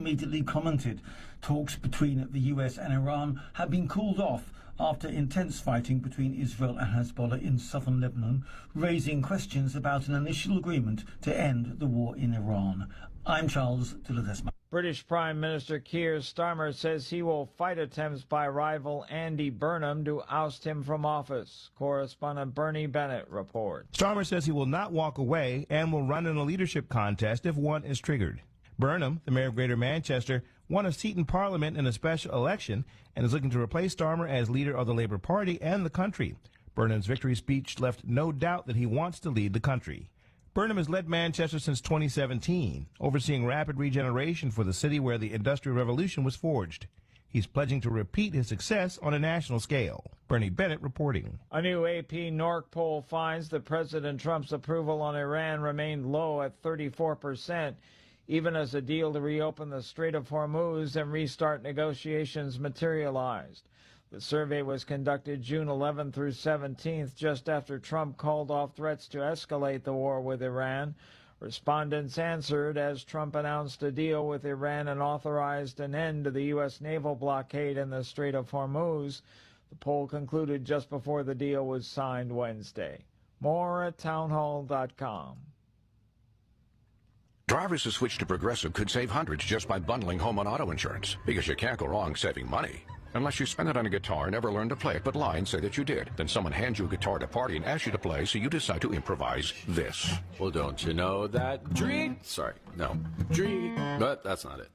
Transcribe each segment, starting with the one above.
Immediately commented talks between the US and Iran have been called off after intense fighting between Israel and Hezbollah in southern Lebanon, raising questions about an initial agreement to end the war in Iran. I'm Charles de Ledesma. British Prime Minister Keir Starmer says he will fight attempts by rival Andy Burnham to oust him from office. Correspondent Bernie Bennett reports. Starmer says he will not walk away and will run in a leadership contest if one is triggered. Burnham, the mayor of Greater Manchester, won a seat in Parliament in a special election and is looking to replace Starmer as leader of the Labour Party and the country. Burnham's victory speech left no doubt that he wants to lead the country. Burnham has led Manchester since 2017, overseeing rapid regeneration for the city where the Industrial Revolution was forged. He's pledging to repeat his success on a national scale. Bernie Bennett reporting. A new AP NORC poll finds that President Trump's approval on Iran remained low at 34%. Even as a deal to reopen the Strait of Hormuz and restart negotiations materialized. The survey was conducted June 11th through 17th, just after Trump called off threats to escalate the war with Iran. Respondents answered as Trump announced a deal with Iran and authorized an end to the U.S. naval blockade in the Strait of Hormuz. The poll concluded just before the deal was signed Wednesday. More at townhall.com. Drivers who switch to Progressive could save hundreds just by bundling home and auto insurance, because you can't go wrong saving money. Unless you spend it on a guitar and never learn to play it but lie and say that you did. Then someone hands you a guitar at a party and asks you to play, so you decide to improvise this. Well, don't you know that but that's not it.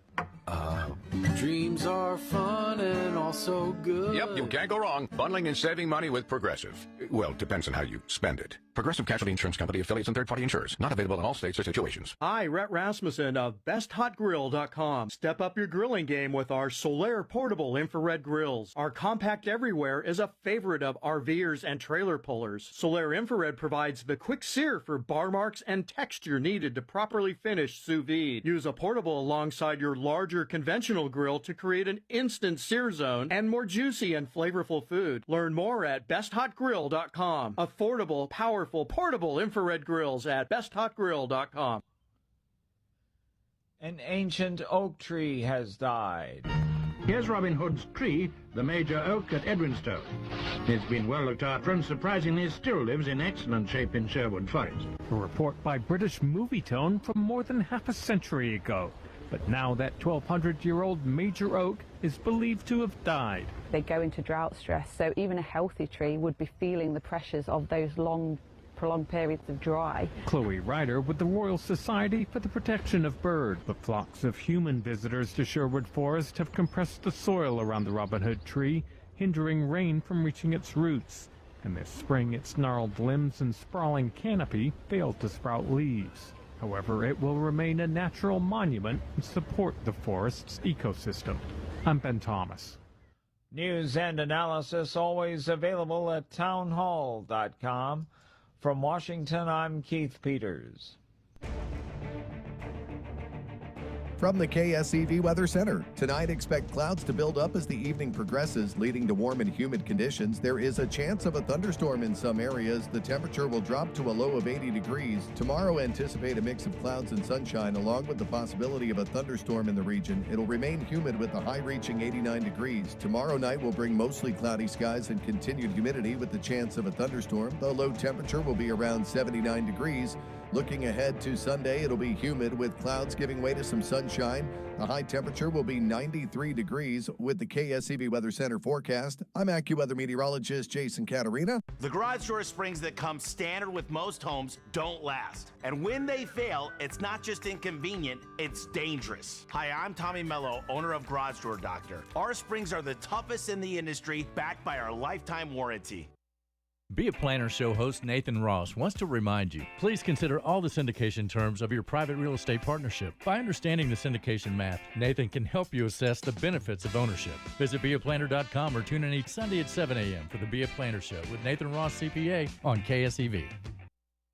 Dreams are fun and also good. Yep, you can't go wrong. Bundling and saving money with Progressive. Well, depends on how you spend it. Progressive Casualty Insurance Company, affiliates, and third-party insurers. Not available in all states or situations. Hi, Rhett Rasmussen of BestHotGrill.com. Step up your grilling game with our Solaire portable infrared grills. Our compact everywhere is a favorite of RVers and trailer pullers. Solaire infrared provides the quick sear for bar marks and texture needed to properly finish sous vide. Use a portable alongside your larger conventional grill to create an instant sear zone and more juicy and flavorful food. Learn more at BestHotGrill.com. Affordable, powerful, portable infrared grills at BestHotGrill.com. An ancient oak tree has died. Here's Robin Hood's tree, the major oak at Edwinstowe. It's been well looked after and surprisingly still lives in excellent shape in Sherwood Forest. A report by British Movie Tone from more than half a century ago. But now that 1,200-year-old major oak is believed to have died. They go into drought stress, so even a healthy tree would be feeling the pressures of those long, prolonged periods of dry. Chloe Ryder with the Royal Society for the Protection of Birds. The flocks of human visitors to Sherwood Forest have compressed the soil around the Robin Hood tree, hindering rain from reaching its roots. And this spring, its gnarled limbs and sprawling canopy failed to sprout leaves. However, it will remain a natural monument and support the forest's ecosystem. I'm Ben Thomas. News and analysis always available at townhall.com. From Washington, I'm Keith Peters. From the KSEV Weather Center, tonight expect clouds to build up as the evening progresses, leading to warm and humid conditions. There is a chance of a thunderstorm in some areas. The temperature will drop to a low of 80 degrees. Tomorrow, anticipate a mix of clouds and sunshine, along with the possibility of a thunderstorm in the region. It'll remain humid with the high reaching 89 degrees. Tomorrow night will bring mostly cloudy skies and continued humidity with the chance of a thunderstorm. The low temperature will be around 79 degrees. Looking ahead to Sunday, it'll be humid with clouds giving way to some sunshine. The high temperature will be 93 degrees with the KSEV Weather Center forecast. I'm AccuWeather meteorologist Jason Caterina. The garage door springs that come standard with most homes don't last. And when they fail, it's not just inconvenient, it's dangerous. Hi, I'm Tommy Mello, owner of Garage Door Doctor. Our springs are the toughest in the industry, backed by our lifetime warranty. Be a Planner Show host Nathan Ross wants to remind you, please consider all the syndication terms of your private real estate partnership. By understanding the syndication math, Nathan can help you assess the benefits of ownership. Visit beaplanner.com or tune in each Sunday at 7 a.m. for the Be a Planner Show with Nathan Ross, CPA on KSEV.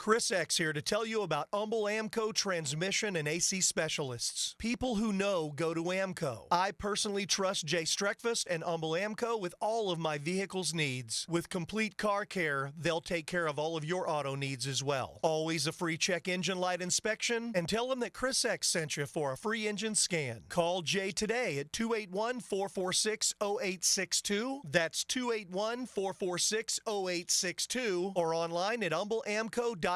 Chris X here to tell you about Humble Amco transmission and AC specialists. People who know go to Amco. I personally trust Jay Streckfus and Humble Amco with all of my vehicle's needs. With complete car care, they'll take care of all of your auto needs as well. Always a free check engine light inspection, and tell them that Chris X sent you for a free engine scan. Call Jay today at 281-446-0862. That's 281-446-0862, or online at humbleamco.com.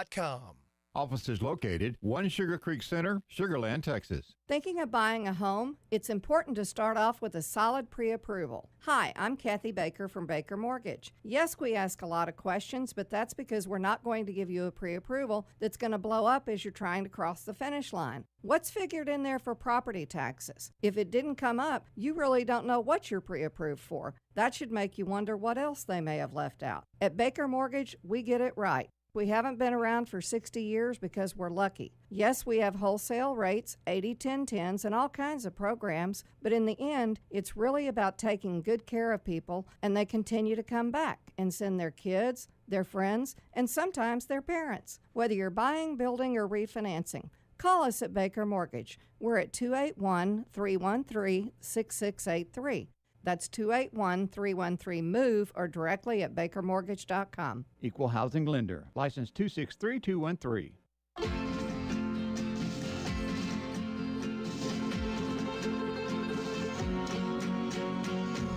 Offices located 1 Sugar Creek Center, Sugar Land, Texas. Thinking of buying a home? It's important to start off with a solid pre-approval. Hi, I'm Kathy Baker from Baker Mortgage. Yes, we ask a lot of questions, but that's because we're not going to give you a pre-approval that's going to blow up as you're trying to cross the finish line. What's figured in there for property taxes? If it didn't come up, you really don't know what you're pre-approved for. That should make you wonder what else they may have left out. At Baker Mortgage, we get it right. We haven't been around for 60 years because we're lucky. Yes, we have wholesale rates, 80-10-10s, and all kinds of programs, but in the end, it's really about taking good care of people, and they continue to come back and send their kids, their friends, and sometimes their parents. Whether you're buying, building, or refinancing, call us at Baker Mortgage. We're at 281-313-6683. That's 281-313-MOVE or directly at bakermortgage.com. Equal housing lender. License 263213.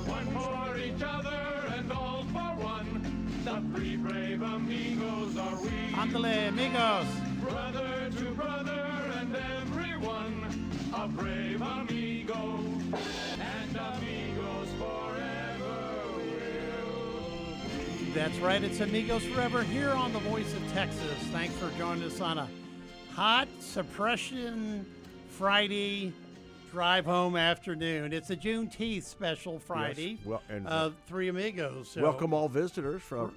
One for each other and all for one. The three brave amigos are we. Andale, amigos. Brother to brother and everyone. A brave amigo. And amigos forever will be. That's right, it's Amigos Forever here on the Voice of Texas. Thanks for joining us on a hot Suppression Friday drive home afternoon. It's a Juneteenth special Friday. Yes. Well, and Three Amigos. So. Welcome all visitors from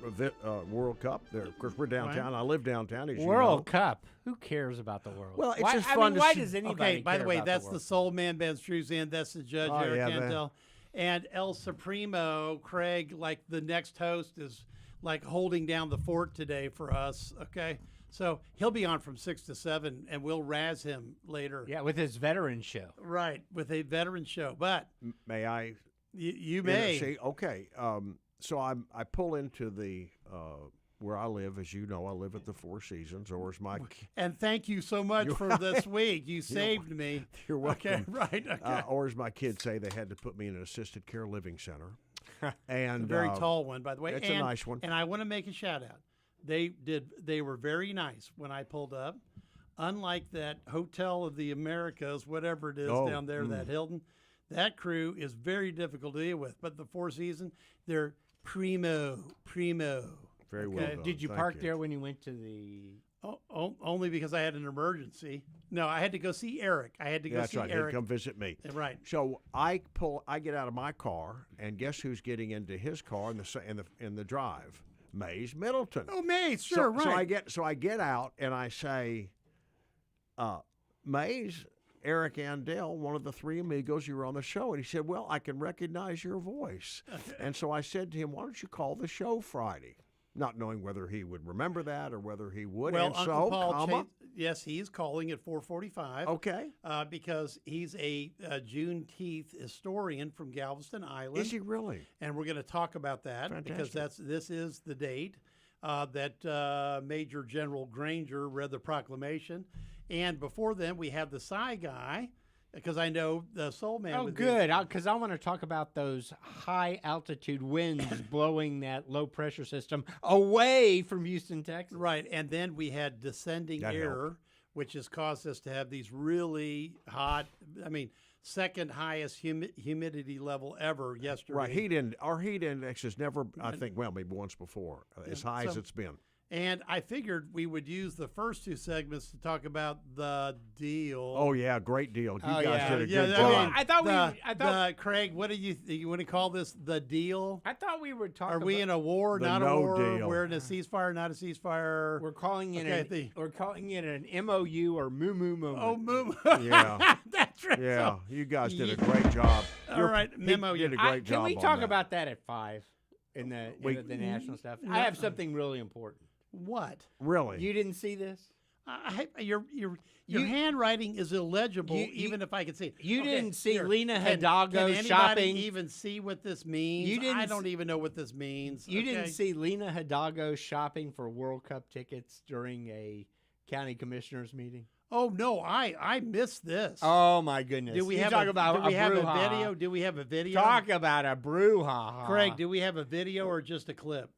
World Cup. Of course, we're downtown. Right. I live downtown. As World you know. Cup. Who cares about the World? Well, it's just fun to why see. Does anybody Okay, by the way, care that's about the Soul Man, Ben Struzan. That's the judge, Eric Cantel. And El Supremo, Craig, like the next host, is like holding down the fort today for us, okay? So he'll be on from 6 to 7, and we'll razz him later. Yeah, with his veteran show. Right, with a veteran show. But may I? You may. See, okay. So I pull into the where I live. As you know, I live at the Four Seasons, or as my and thank you so much for this week. You saved me. You're welcome. Okay, right. Okay. Or as my kids say, they had to put me in an assisted care living center. And a very tall one, by the way. It's a nice one. And I want to make a shout out. They were very nice when I pulled up. Unlike that Hotel of the Americas, whatever it is down there, that Hilton, that crew is very difficult to deal with. But the Four Seasons, they're primo. Very well done. Did you park there when you went to the? Only because I had an emergency. No, I had to go see Eric. That's right. Eric. He'd come visit me. Right. So I get out of my car, and guess who's getting into his car in the drive? Mays Middleton. Oh, Mays, sure, right. So I get out and I say, Mays, Eric Andel, one of the Three Amigos, you were on the show. And he said, well, I can recognize your voice. And so I said to him, why don't you call the show Friday? Not knowing whether he would remember that or whether he would. Well, and Uncle Paul, yes, he's calling at 4:45. Okay. Because he's a Juneteenth historian from Galveston Island. Is he really? And we're going to talk about that. Fantastic. Because this is the date that Major General Granger read the proclamation. And before then, we have the Psy guy. Because I know the Soul Man. Oh, good. Because I want to talk about those high altitude winds blowing that low pressure system away from Houston, Texas. Right. And then we had descending air, which has caused us to have these really hot, second highest humidity level ever yesterday. Right. Our heat index is never, I think, maybe once before, as high as it's been. And I figured we would use the first two segments to talk about the deal. Oh yeah, great deal. You guys did a good job. I thought Craig, what do you want to call this? The deal? I thought we were talking. Are we in a war? Not a war. Deal. We're in a ceasefire. Not a ceasefire. We're calling it an MOU or moo moment. Oh, moo. Yeah, that's right. Yeah, you guys did a great job. All right, memo. You did a great job. Can we talk about that at 5 in the national stuff? I have something really important. What? Really? You didn't see this? Your handwriting is illegible, even if I could see it. You didn't see here. Lena Can Hidalgo anybody shopping? even see what this means? You didn't I don't even know what this means. You didn't see Lena Hidalgo shopping for World Cup tickets during a county commissioners meeting? Oh no, I missed this. Oh my goodness! Do we You have talk a, about do we a have a brouhaha. video? Do we have a video? Talk about a brouhaha. Craig, do we have a video or just a clip?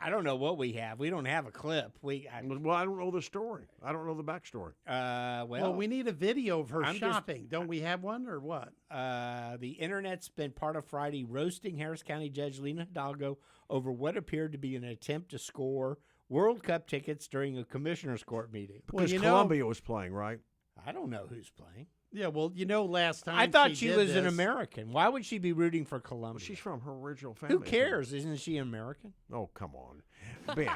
I don't know what we have. We don't have a clip. Well, I don't know the story. I don't know the backstory. Well, we need a video of her I'm shopping. Don't we have one or what? The internet spent part of Friday roasting Harris County Judge Lena Hidalgo over what appeared to be an attempt to score World Cup tickets during a commissioner's court meeting. Because Columbia was playing, right? I don't know who's playing. Yeah, well, last time I thought she did was an this- American. Why would she be rooting for Columbia? Well, she's from her original family. Who cares? Isn't she American? Oh, come on, Ben.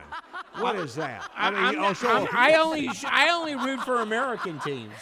What is that? I only root for American teams.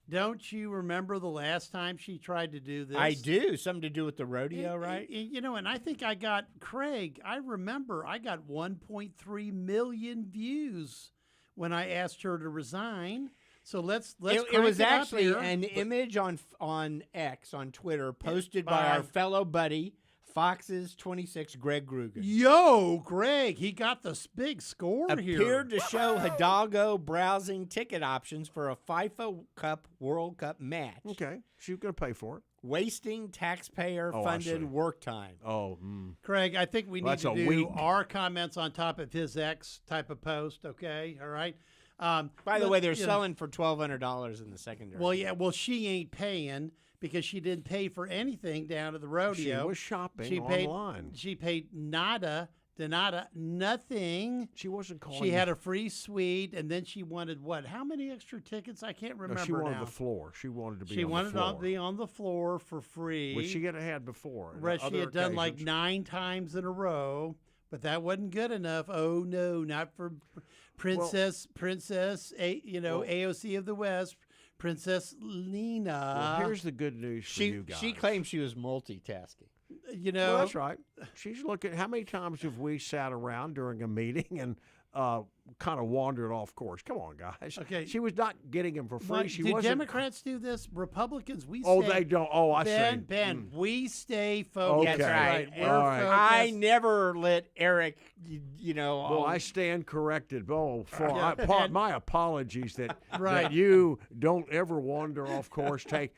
Don't you remember the last time she tried to do this? I do. Something to do with the rodeo, right? And I think I got, Craig, I remember I got 1.3 million views when I asked her to resign. So let's It was crank up actually here. an image on X, on Twitter, posted by our fellow buddy, Fox's 26, Greg Grugan. Yo, Greg, he got the big score here. Appeared to show Hidalgo browsing ticket options for a FIFA Cup World Cup match. Okay, she was going to pay for it. Wasting taxpayer-funded work time. Oh, Craig, I think we need That's to a do week. our comments on top of his X type of post, okay? All right? By the way, they're selling for $1,200 in the secondary. Well, yeah, she ain't paying because she didn't pay for anything down at the rodeo. She was shopping online. She paid nothing. She wasn't calling. She had a free suite, and then she wanted what? How many extra tickets? I can't remember. No, she wanted now. the floor. She wanted to be. She on wanted the floor. to be on the floor for free. Which she had before. Right, she had done like 9 times in a row, but that wasn't good enough. Oh no, not for Princess, AOC of the West, Princess Lena. Well, here's the good news for you guys. She claimed she was multitasking. Well, that's right. She's looking. How many times have we sat around during a meeting and kind of wandered off course? Come on, guys. Okay. She was not getting him for free. But She do wasn't. Democrats do this? Republicans, we Oh, stay. they don't. Oh, I see. Ben, we stay focused. Okay. That's right. We're All right. I focused. never let Eric, Well, I stand corrected. Oh, Yeah. my apologies that Right. that you don't ever wander off course. Take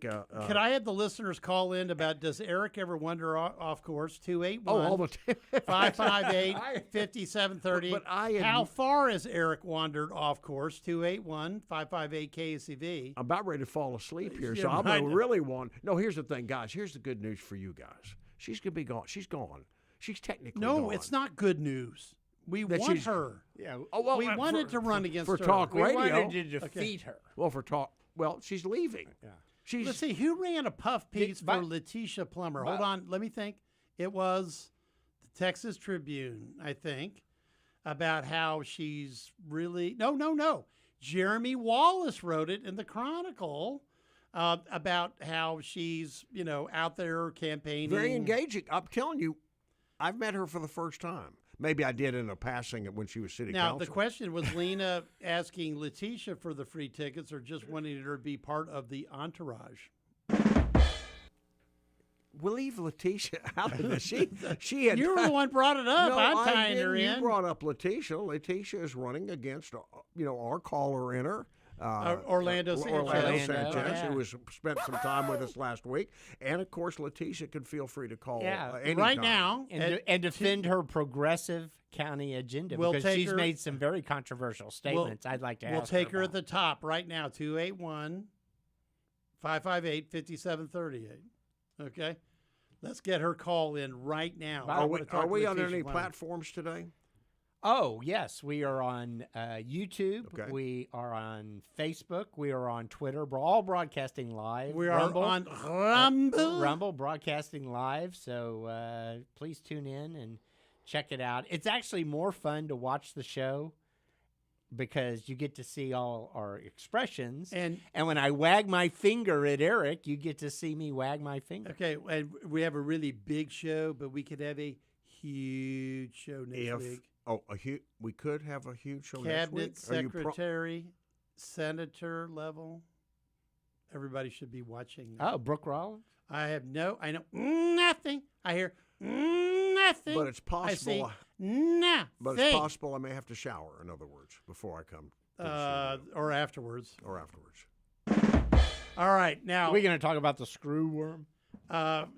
a. Could I have the listeners call in about does Eric ever wander off course? 281 all the time. 558-5730. But How far has Eric wandered off course? 281-558 KSEV. I'm about ready to fall asleep here, Yeah, so I'm right. going to really want. No, here's the thing, guys. Here's the good news for you guys. She's going to be gone. She's gone. She's technically gone. No, it's not good news. We That want she's- her. Yeah. Oh, well, we wanted to run against for her. talk We radio. wanted to defeat her. Well, for talk. Well, she's leaving. Yeah. Let's see, who ran a puff piece but- for Letitia Plummer? Hold on, let me think. It was the Texas Tribune, I think, about how she's really... No. Jeremy Wallace wrote it in the Chronicle about how she's, out there campaigning. Very engaging. I'm telling you, I've met her for the first time. Maybe I did in a passing when she was city Now, council. the question was Lena asking Letitia for the free tickets or just wanting her to be part of the entourage? We'll leave Letitia out of this. She had. You were the one brought it up. No, I'm I tying her didn't. in. You brought up Letitia. Letitia is running against, our caller in her. Orlando Sanchez. Yeah. who spent some time with us last week. And, of course, Letitia can feel free to call anytime. Right now. And defend her progressive county agenda We'll because take she's her- made some very controversial statements. I'd like to ask We'll take her about. at the top right now, 281-558-5738. Okay? Let's get her call in right now. I wanna talk Are to we on Letitia any Plummer. platforms today? Oh, yes. We are on YouTube. Okay. We are on Facebook. We are on Twitter. We're all broadcasting live. We are Rumble. on Rumble. Rumble broadcasting live. So please tune in and check it out. It's actually more fun to watch the show because you get to see all our expressions. And when I wag my finger at Eric, you get to see me wag my finger. Okay, and we have a really big show, but we could have a huge show next week. Oh, we could have a huge show Cabinet next week. secretary, senator level. Everybody should be watching. Oh, Brooke Rollins? I know nothing. I hear nothing. But it's possible. I see nothing. But it's possible I may have to shower, in other words, before I come. Or afterwards. Or afterwards. All right, now. Are we going to talk about the screw worm?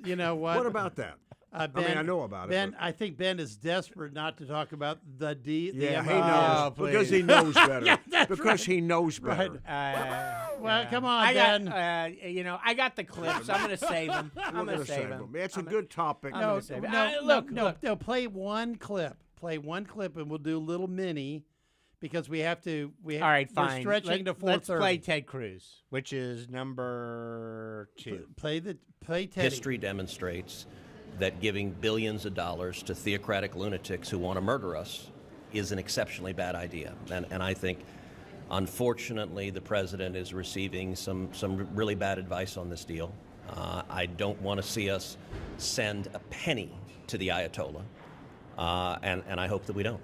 You know what? What about that? Ben, I know about it. Ben, I think Ben is desperate not to talk about the D. Yeah, the he knows. Because he knows better. Yeah, that's because right. he knows better. Well, come on, Ben. I got the clips. I'm going to save them. I'm going to save them. It's a good topic. No, play one clip. Play one clip, and we'll do a little mini because we have to. All right, fine. We're stretching to 4:30. Let's play Ted Cruz, which is number 2. Play Teddy. History demonstrates that giving billions of dollars to theocratic lunatics who want to murder us is an exceptionally bad idea. And I think, unfortunately, the president is receiving some really bad advice on this deal. I don't want to see us send a penny to the Ayatollah, and I hope that we don't.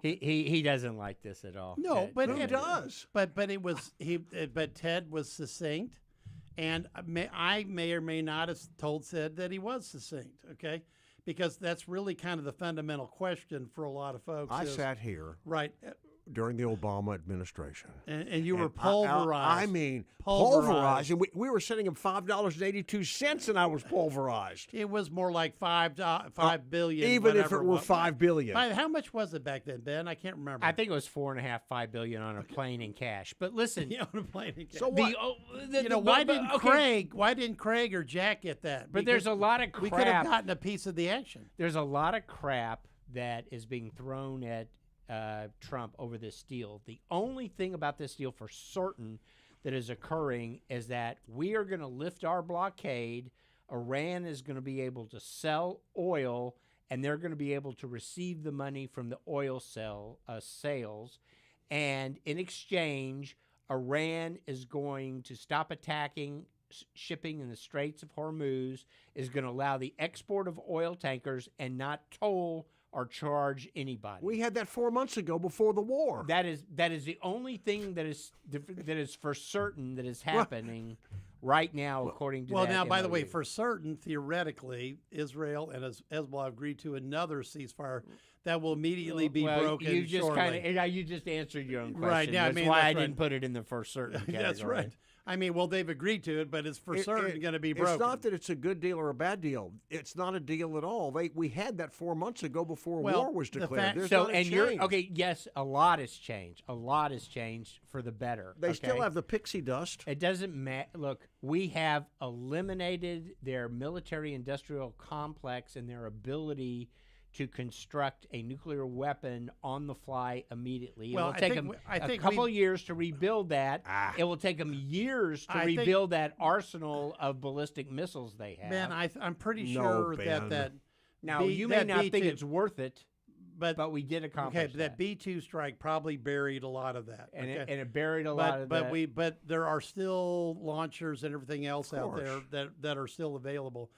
He doesn't like this at all. No, but he does. But it was But Ted was succinct. And I may or may not have said that he was succinct, okay? Because that's really kind of the fundamental question for a lot of folks. I sat here. Right. During the Obama administration. And you were pulverized. I mean, pulverized. And we were sending him $5.82, and I was pulverized. It was more like $5 billion. Even if it were $5 billion. How much was it back then, Ben? I can't remember. I think it was $4.5–5 billion on a plane in cash. But listen, on a plane in cash. So what? Why didn't Craig or Jack get that? But there's a lot of crap. We could have gotten a piece of the action. There's a lot of crap that is being thrown at Trump over this deal. The only thing about this deal for certain that is occurring is that we are going to lift our blockade. Iran is going to be able to sell oil, and they're going to be able to receive the money from the oil sales. And in exchange, Iran is going to stop attacking shipping in the Straits of Hormuz, is going to allow the export of oil tankers and not toll or charge anybody. We had that 4 months ago before the war. That is the only thing that is for certain that is happening right now, according to that. Well, now, by the MOU. way, for certain, theoretically, Israel and Hezbollah agreed to another ceasefire that will immediately be broken. You just shortly. you just answered your own question. Right. Yeah, that's why I didn't put it in the for certain category. That's right. I mean, well, they've agreed to it, but it's for certain going to be broken. It's not that it's a good deal or a bad deal. It's not a deal at all. We had that 4 months ago before war was declared. There's not a change. Yes, a lot has changed. A lot has changed for the better. They still have the pixie dust. It doesn't matter. Look, we have eliminated their military-industrial complex and their ability to construct a nuclear weapon on the fly immediately. Well, it will take them a couple of years to rebuild that. It will take them years to rebuild that arsenal of ballistic missiles they have. Ben, I'm pretty sure that now you may not think it's worth it, but we did accomplish that B-2 strike probably buried a lot of that. And it buried a lot of that. But there are still launchers and everything else out there that are still available,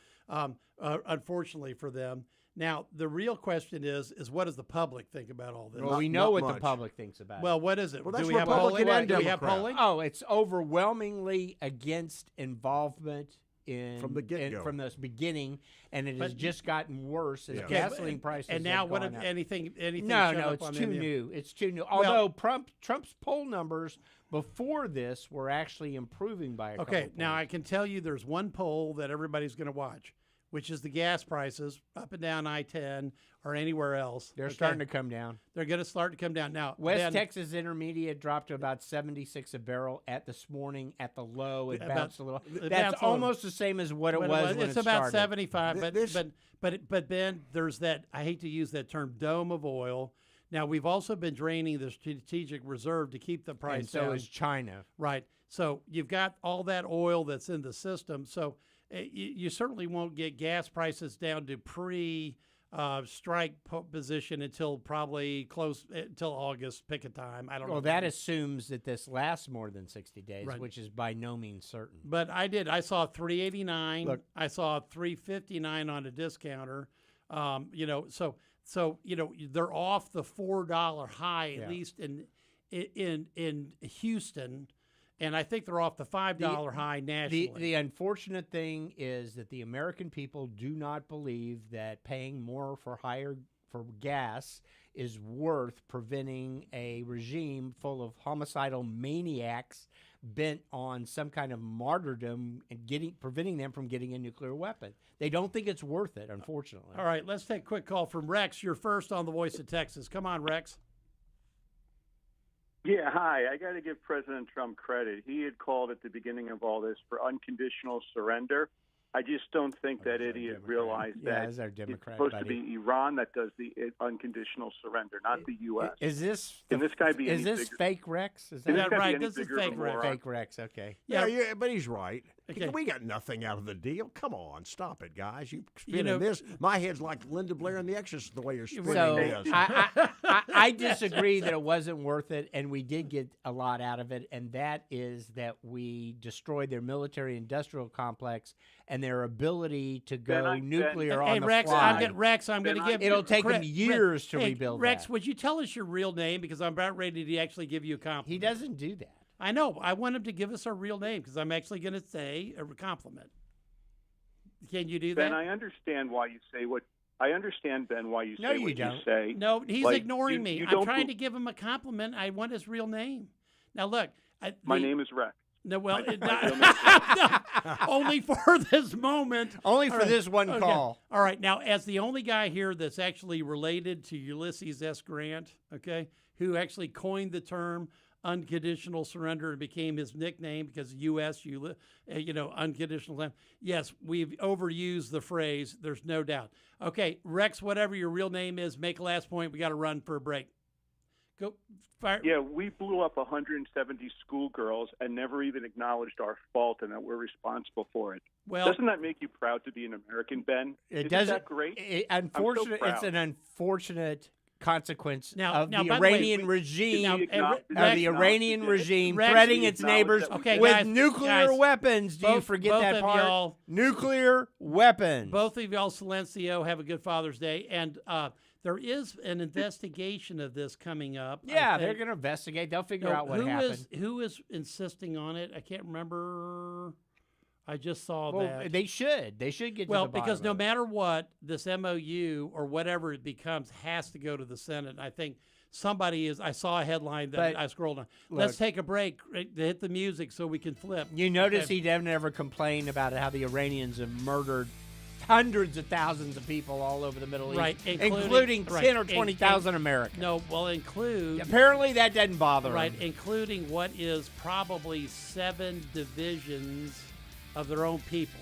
unfortunately for them. Now, the real question is what does the public think about all this? Well, we know what the public thinks about it. Well, what is it? Well, that's Do we have polling? Do we have polling? Oh, it's overwhelmingly against involvement from the get-go. from the beginning, and it has just gotten worse as gasoline prices and now have gone up. anything No, it's too new. It's too new. Although Trump's poll numbers before this were actually improving by a couple points. Now I can tell you there's one poll that everybody's going to watch, which is the gas prices up and down I-10 or anywhere else. They're starting to come down. They're going to start to come down. Now, West Texas Intermediate dropped to about 76 a barrel this morning at the low. It bounced a little. That's almost the same as what it was when it's it about started. 75. But Ben, there's that. I hate to use that term, dome of oil. Now we've also been draining the strategic reserve to keep the price down. And so is China. Right. So you've got all that oil that's in the system. So you certainly won't get gas prices down to pre-strike position until probably until August, pick a time. I don't know. Well, that assumes that this lasts more than 60 days, which is by no means certain. But I saw $3.89. I saw $3.59 on a discounter. So So, they're off the $4 high, at least in Houston. And I think they're off the $5 high nationally. The unfortunate thing is that the American people do not believe that paying more for gas is worth preventing a regime full of homicidal maniacs bent on some kind of martyrdom and preventing them from getting a nuclear weapon. They don't think it's worth it, unfortunately. All right, let's take a quick call from Rex. You're first on the Voice of Texas. Come on, Rex. Yeah, hi. I got to give President Trump credit. He had called at the beginning of all this for unconditional surrender. I just don't think that idiot realized that as our Democrat it's supposed buddy. to be Iran that does the unconditional surrender, not the U.S. Is this Can this guy be is any this bigger? fake Rex? Is Can that this guy be right? any This is bigger of a fake Rex. moron? Fake Rex, okay. Yeah, but he's right. Okay. We got nothing out of the deal. Come on, stop it, guys. You spinning this. My head's like Linda Blair in The Exorcist the way you're spinning So this. I disagree that it wasn't worth it, and we did get a lot out of it, and that is that we destroyed their military-industrial complex and their ability to go nuclear on the fly. I'm going to give. It'll take them years to rebuild Rex, that. would you tell us your real name, because I'm about ready to actually give you a compliment. He doesn't do that. I know. I want him to give us our real name because I'm actually going to say a compliment. Can you do that? Ben, I understand why you say what. I understand, Ben, why you No, say you what don't. you say. No, he's Like, ignoring me. you I'm don't trying to give him a compliment. I want his real name. Now, look. My name is Rex. No, well, only for this moment. Only for this one Okay. call. All right. Now, as the only guy here that's actually related to Ulysses S. Grant, okay, who actually coined the term unconditional surrender and became his nickname because U.S., unconditional surrender. Yes, we've overused the phrase. There's no doubt. Okay, Rex, whatever your real name is, make a last point. We got to run for a break. Go. Fire. Yeah, we blew up 170 schoolgirls and never even acknowledged our fault and that we're responsible for it. Well, doesn't that make you proud to be an American, Ben? It Isn't doesn't. that great? I'm so proud. It's an unfortunate consequence Now, of by the the way, Iranian regime, Rex, threatening its neighbors with guys, nuclear weapons. Do you forget both that of part? y'all- Nuclear weapons. Both of y'all, Silencio, have a good Father's Day. And there is an investigation of this coming up. Yeah, they're going to investigate. They'll figure out what happened. Who is insisting on it? I can't remember. I just saw Well, that. they should. They should get to the bottom because no of it. matter what, this MOU or whatever it becomes has to go to the Senate. And I think somebody is. I saw a headline that I scrolled on. Let's take a break. Hit the music so we can flip. You notice he never complained about how the Iranians have murdered hundreds of thousands of people all over the Middle East, Right, including 10 or 20,000 Americans. No, well, include... Apparently that doesn't bother Right, them. including what is probably 7 divisions of their own people,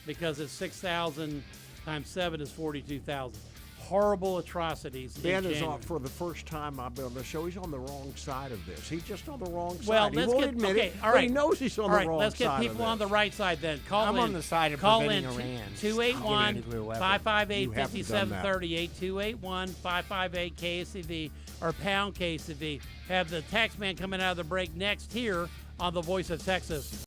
because it's 6,000 times 7 is 42,000. Horrible atrocities. Ben is on, for the first time I've been on the show, he's on the wrong side of this. He's just on the wrong side. Well, He let's won't get admit okay. it, All but right, he knows he's on all the right, wrong let's side. get people on the right side then. I'm on the side of preventing Iran. 281-558-5738, 281-558 KSEV or pound KSEV. Have the tax man coming out of the break next here on the Voice of Texas.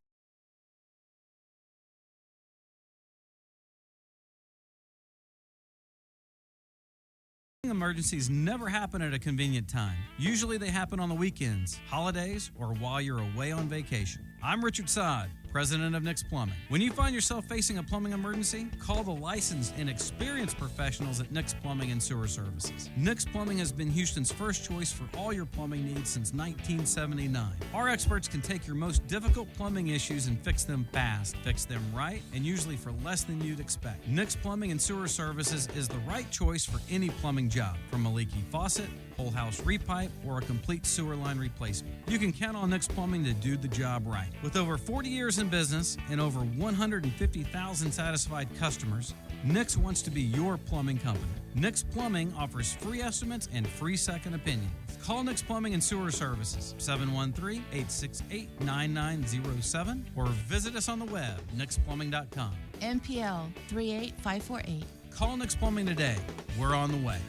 Emergencies never happen at a convenient time. Usually they happen on the weekends, holidays, or while you're away on vacation. I'm Richard Sod, president of Nick's Plumbing. When you find yourself facing a plumbing emergency, call the licensed and experienced professionals at Nick's Plumbing and Sewer Services. Nick's Plumbing has been Houston's first choice for all your plumbing needs since 1979. Our experts can take your most difficult plumbing issues and fix them fast, fix them right, and usually for less than you'd expect. Nick's Plumbing and Sewer Services is the right choice for any plumbing job, from a leaky faucet, whole house repipe, or a complete sewer line replacement. You can count on Nick's Plumbing to do the job right. With over 40 years in business and over 150,000 satisfied customers, Nick's wants to be your plumbing company. Nick's Plumbing offers free estimates and free second opinions. Call Nick's Plumbing and Sewer Services, 713-868-9907, or visit us on the web, nicksplumbing.com. MPL 38548. Call Nick's Plumbing today. We're on the way.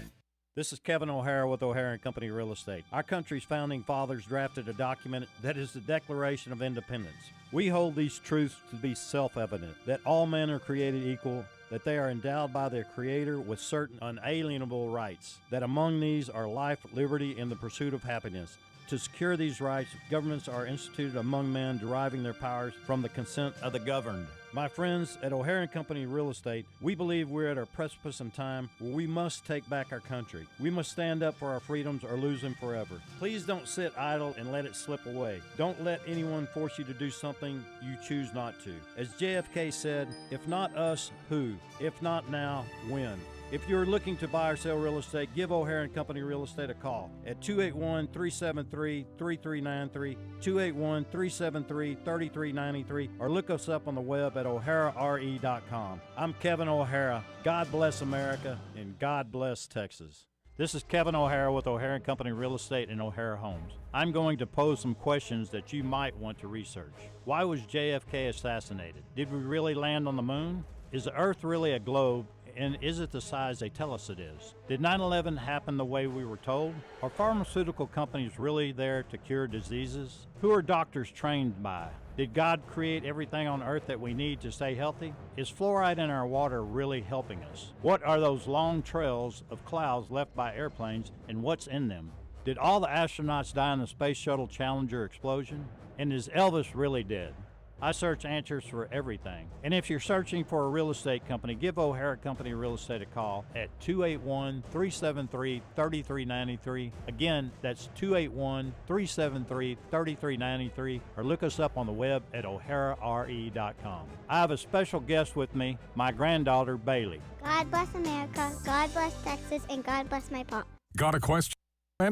This is Kevin O'Hara with O'Hara & Company Real Estate. Our country's founding fathers drafted a document that is the Declaration of Independence. We hold these truths to be self-evident, that all men are created equal, that they are endowed by their Creator with certain unalienable rights, that among these are life, liberty, and the pursuit of happiness. To secure these rights, governments are instituted among men, deriving their powers from the consent of the governed. My friends at O'Hara & Company Real Estate, we believe we're at a precipice in time where we must take back our country. We must stand up for our freedoms or lose them forever. Please don't sit idle and let it slip away. Don't let anyone force you to do something you choose not to. As JFK said, if not us, who? If not now, when? If you're looking to buy or sell real estate, give O'Hara & Company Real Estate a call at 281-373-3393, 281-373-3393, or look us up on the web at o'harare.com. I'm Kevin O'Hara. God bless America, and God bless Texas. This is Kevin O'Hara with O'Hara & Company Real Estate and O'Hara Homes. I'm going to pose some questions that you might want to research. Why was JFK assassinated? Did we really land on the moon? Is the Earth really a globe? And is it the size they tell us it is? Did 9/11 happen the way we were told? Are pharmaceutical companies really there to cure diseases? Who are doctors trained by? Did God create everything on earth that we need to stay healthy? Is fluoride in our water really helping us? What are those long trails of clouds left by airplanes, and what's in them? Did all the astronauts die in the Space Shuttle Challenger explosion? And is Elvis really dead? I search answers for everything. And if you're searching for a real estate company, give O'Hara Company Real Estate a call at 281-373-3393. Again, that's 281-373-3393, or look us up on the web at o'harare.com. I have a special guest with me, my granddaughter, Bailey. God bless America, God bless Texas, and God bless my pop. Got a question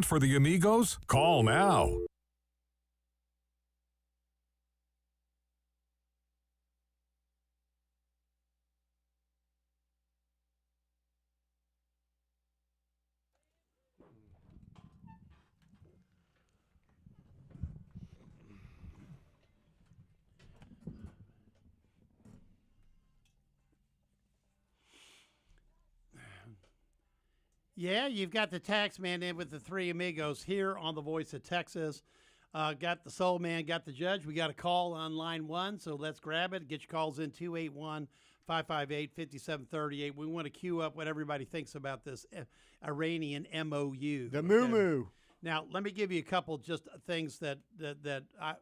for the Amigos? Call now. Yeah, you've got the tax man in with the three amigos here on the Voice of Texas. Got the soul man, got the judge. We got a call on line one, so let's grab it. Get your calls in 281-558-5738. We want to queue up what everybody thinks about this Iranian MOU. The moo-moo. Now, let me give you a couple just things that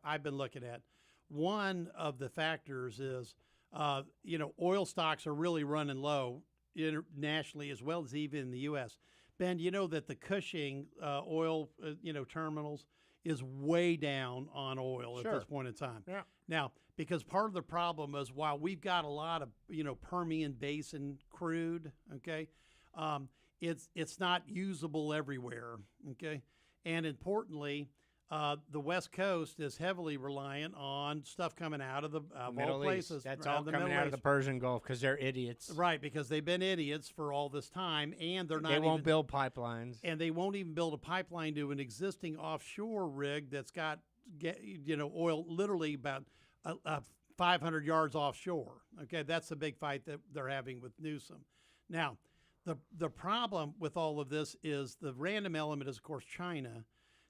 I've been looking at. One of the factors is, oil stocks are really running low internationally as well as even in the U.S. Ben, you know that the Cushing oil, terminals is way down on oil at this point in time. Yeah. Now, because part of the problem is while we've got a lot of, Permian Basin crude, okay, it's not usable everywhere, okay? And importantly, the West Coast is heavily reliant on stuff coming out of the Middle all places. East. That's all coming out of the Persian Gulf because they're idiots. Right, because they've been idiots for all this time, and they're not. They won't build pipelines, and they won't even build a pipeline to an existing offshore rig that's got oil literally about 500 yards offshore. Okay, that's the big fight that they're having with Newsom. Now, the problem with all of this is the random element is, of course, China.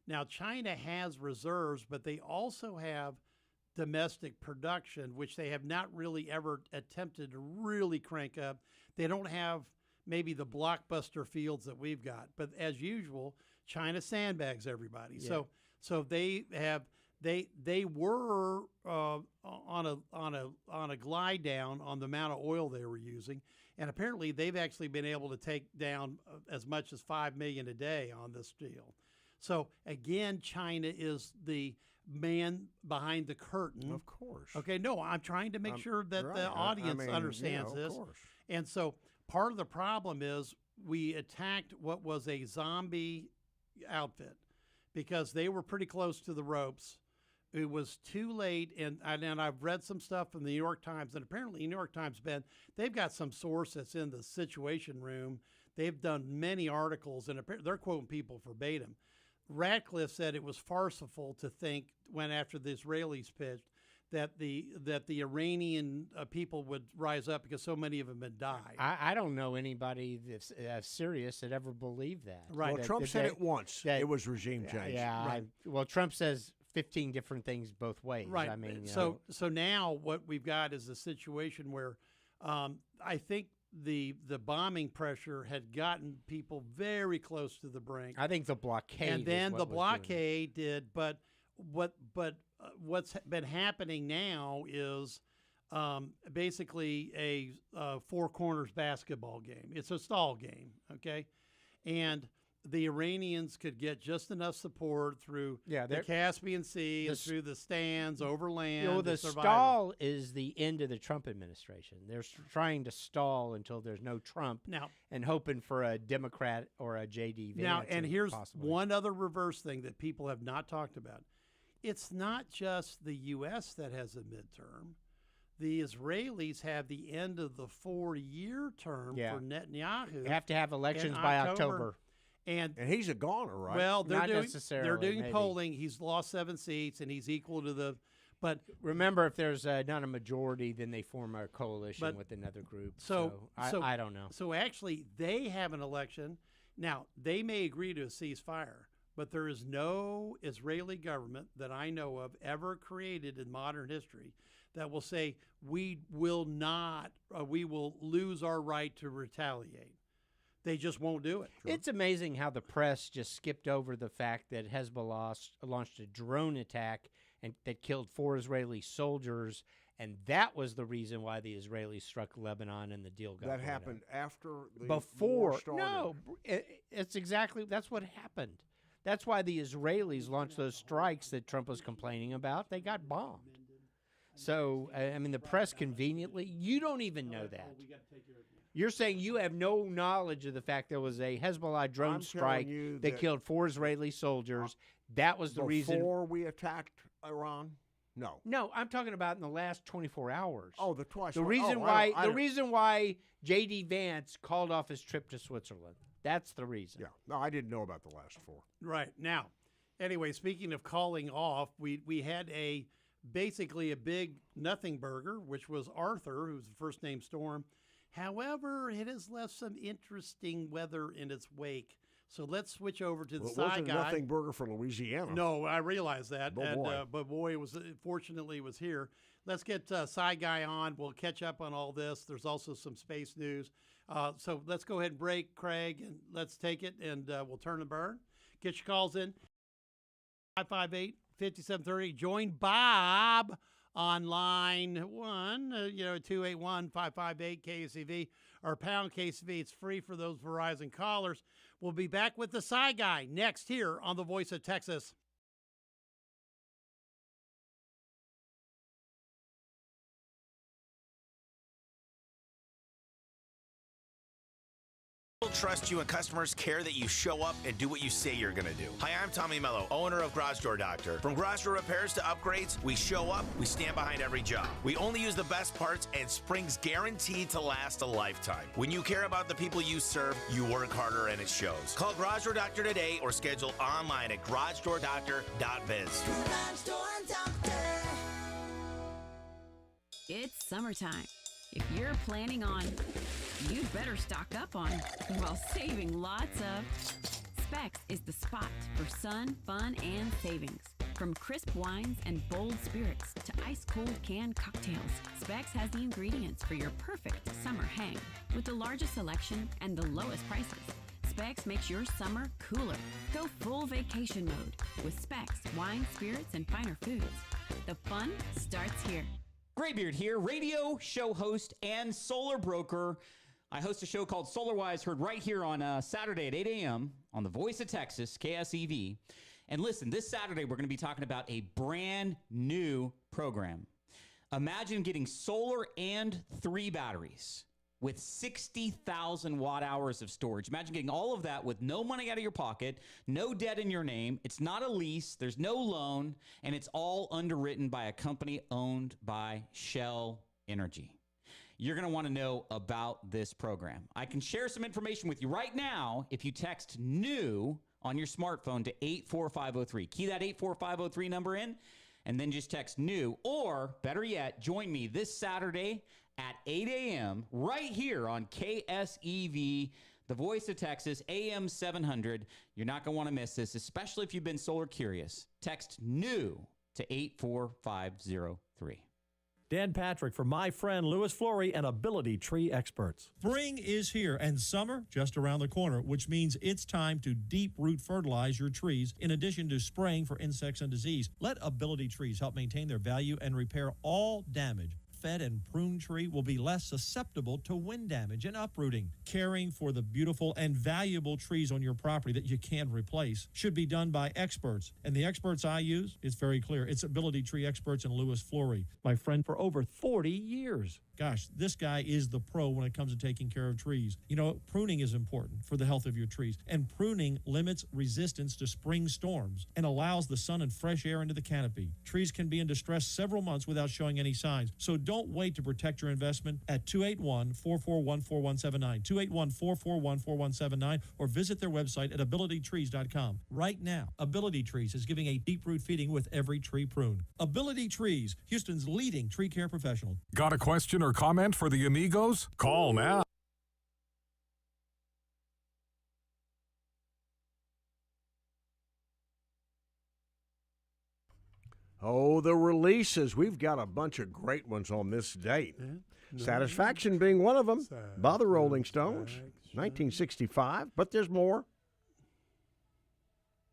Now, China has reserves, but they also have domestic production, which they have not really ever attempted to really crank up. They don't have maybe the blockbuster fields that we've got, but as usual, China sandbags everybody. Yeah. So they were on a glide down on the amount of oil they were using, and apparently they've actually been able to take down as much as 5 million a day on this deal. So, again, China is the man behind the curtain. Of course. Okay, no, I'm trying to make sure that right. the audience understands this. Of course. And so part of the problem is we attacked what was a zombie outfit because they were pretty close to the ropes. It was too late, and I've read some stuff from the New York Times, and apparently the New York Times, Ben, they've got some source that's in the Situation Room. They've done many articles, and they're quoting people verbatim. Ratcliffe said it was farcical to think, when after the Israelis pitched, that the Iranian people would rise up because so many of them had died. I don't know anybody that's serious that ever believed that. Right. Well, Trump said it once. It was regime change. Yeah. Right. Well, Trump says 15 different things both ways. Right. I mean, so now what we've got is a situation where I think the bombing pressure had gotten people very close to the brink. I think the blockade. And then the was blockade did. But what's been happening now is basically a four corners basketball game. It's a stall game, okay? And the Iranians could get just enough support through the Caspian Sea and through the stands over land. The stall is the end of the Trump administration. They're trying to stall until there's no Trump now, and hoping for a Democrat or a J.D. Vance. Now, and here's possibly one other reverse thing that people have not talked about. It's not just the U.S. that has a midterm. The Israelis have the end of the 4-year term for Netanyahu. You have to have elections by October. And he's a goner, right? Well, Not necessarily, they're doing maybe. polling. He's lost 7 seats, and he's equal to the. But remember, if there's not a majority, then they form a coalition with another group. So I don't know. So actually, they have an election now. They may agree to a ceasefire, but there is no Israeli government that I know of ever created in modern history that will say we will not. We will lose our right to retaliate. They just won't do it. It's amazing how the press just skipped over the fact that Hezbollah launched a drone attack and that killed 4 Israeli soldiers, and that was the reason why the Israelis struck Lebanon and the deal got That blown happened up. after the war started. No, that's what happened. That's why the Israelis launched those strikes that Trump was complaining about. They got bombed. So, I mean, the press conveniently, you don't even know that. You're saying you have no knowledge of the fact there was a Hezbollah drone strike that killed 4 Israeli soldiers. That was the reason. Before we attacked Iran? No. No, I'm talking about in the last 24 hours. Oh, the twice. The reason why J.D. Vance called off his trip to Switzerland. That's the reason. Yeah. No, I didn't know about the last 4. Right. Now, anyway, speaking of calling off, we had basically a big nothing burger, which was Arthur, who's the first name Storm. However, it has left some interesting weather in its wake. So let's switch over to the It Psy wasn't Guy. nothing burger for Louisiana. No, I realize that. Boy. But boy, fortunately was here. Let's get Psy Guy on. We'll catch up on all this. There's also some space news. So let's go ahead and break, Craig, and let's take it, and we'll turn and burn. Get your calls in. 558-5730. Join Bob on line 281-558 KSEV or pound KSEV. It's free for those Verizon callers. We'll be back with the Psy Guy next here on The Voice of Texas. People trust you and customers care that you show up and do what you say you're going to do. Hi, I'm Tommy Mello, owner of Garage Door Doctor. From garage door repairs to upgrades, we show up, we stand behind every job. We only use the best parts, and spring's guaranteed to last a lifetime. When you care about the people you serve, you work harder and it shows. Call Garage Door Doctor today or schedule online at garagedoordoctor.biz. Garage Door Doctor. It's summertime. If you're planning on, you'd better stock up on while saving lots of. Specs is the spot for sun, fun, and savings. From crisp wines and bold spirits to ice-cold canned cocktails, Specs has the ingredients for your perfect summer hang. With the largest selection and the lowest prices, Specs makes your summer cooler. Go full vacation mode with Specs, wine, spirits, and finer foods. The fun starts here. Graybeard here, radio show host and solar broker. I host a show called SolarWise, heard right here on Saturday at 8 a.m. on the Voice of Texas, KSEV. And listen, this Saturday we're going to be talking about a brand new program. Imagine getting solar and 3 batteries with 60,000 watt hours of storage. Imagine getting all of that with no money out of your pocket, no debt in your name. It's not a lease, there's no loan, and it's all underwritten by a company owned by Shell Energy. You're going to want to know about this program. I can share some information with you right now if you text NEW on your smartphone to 84503. Key that 84503 number in, and then just text new. Or, better yet, join me this Saturday at 8 a.m. right here on KSEV, the voice of Texas, AM 700. You're not going to want to miss this, especially if you've been solar curious. Text new to 84503. Dan Patrick for my friend Louis Flory and Ability Tree Experts. Spring is here and summer just around the corner, which means it's time to deep root fertilize your trees in addition to spraying for insects and disease. Let Ability Trees help maintain their value and repair all damage. Fed and pruned tree will be less susceptible to wind damage and uprooting. Caring for the beautiful and valuable trees on your property that you can't replace should be done by experts. And the experts I use, it's very clear. It's Ability Tree Experts and Louis Flory, my friend for over 40 years. Gosh, this guy is the pro when it comes to taking care of trees. You know, pruning is important for the health of your trees, and pruning limits resistance to spring storms and allows the sun and fresh air into the canopy. Trees can be in distress several months without showing any signs, so don't wait to protect your investment at 281-441-4179, 281-441-4179, or visit their website at abilitytrees.com. Right now, Ability Trees is giving a deep root feeding with every tree pruned. Ability Trees, Houston's leading tree care professional. Got a question or comment for the Amigos? Call now. Oh, the releases. We've got a bunch of great ones on this date. Satisfaction being one of them by the Rolling Stones, 1965, but there's more.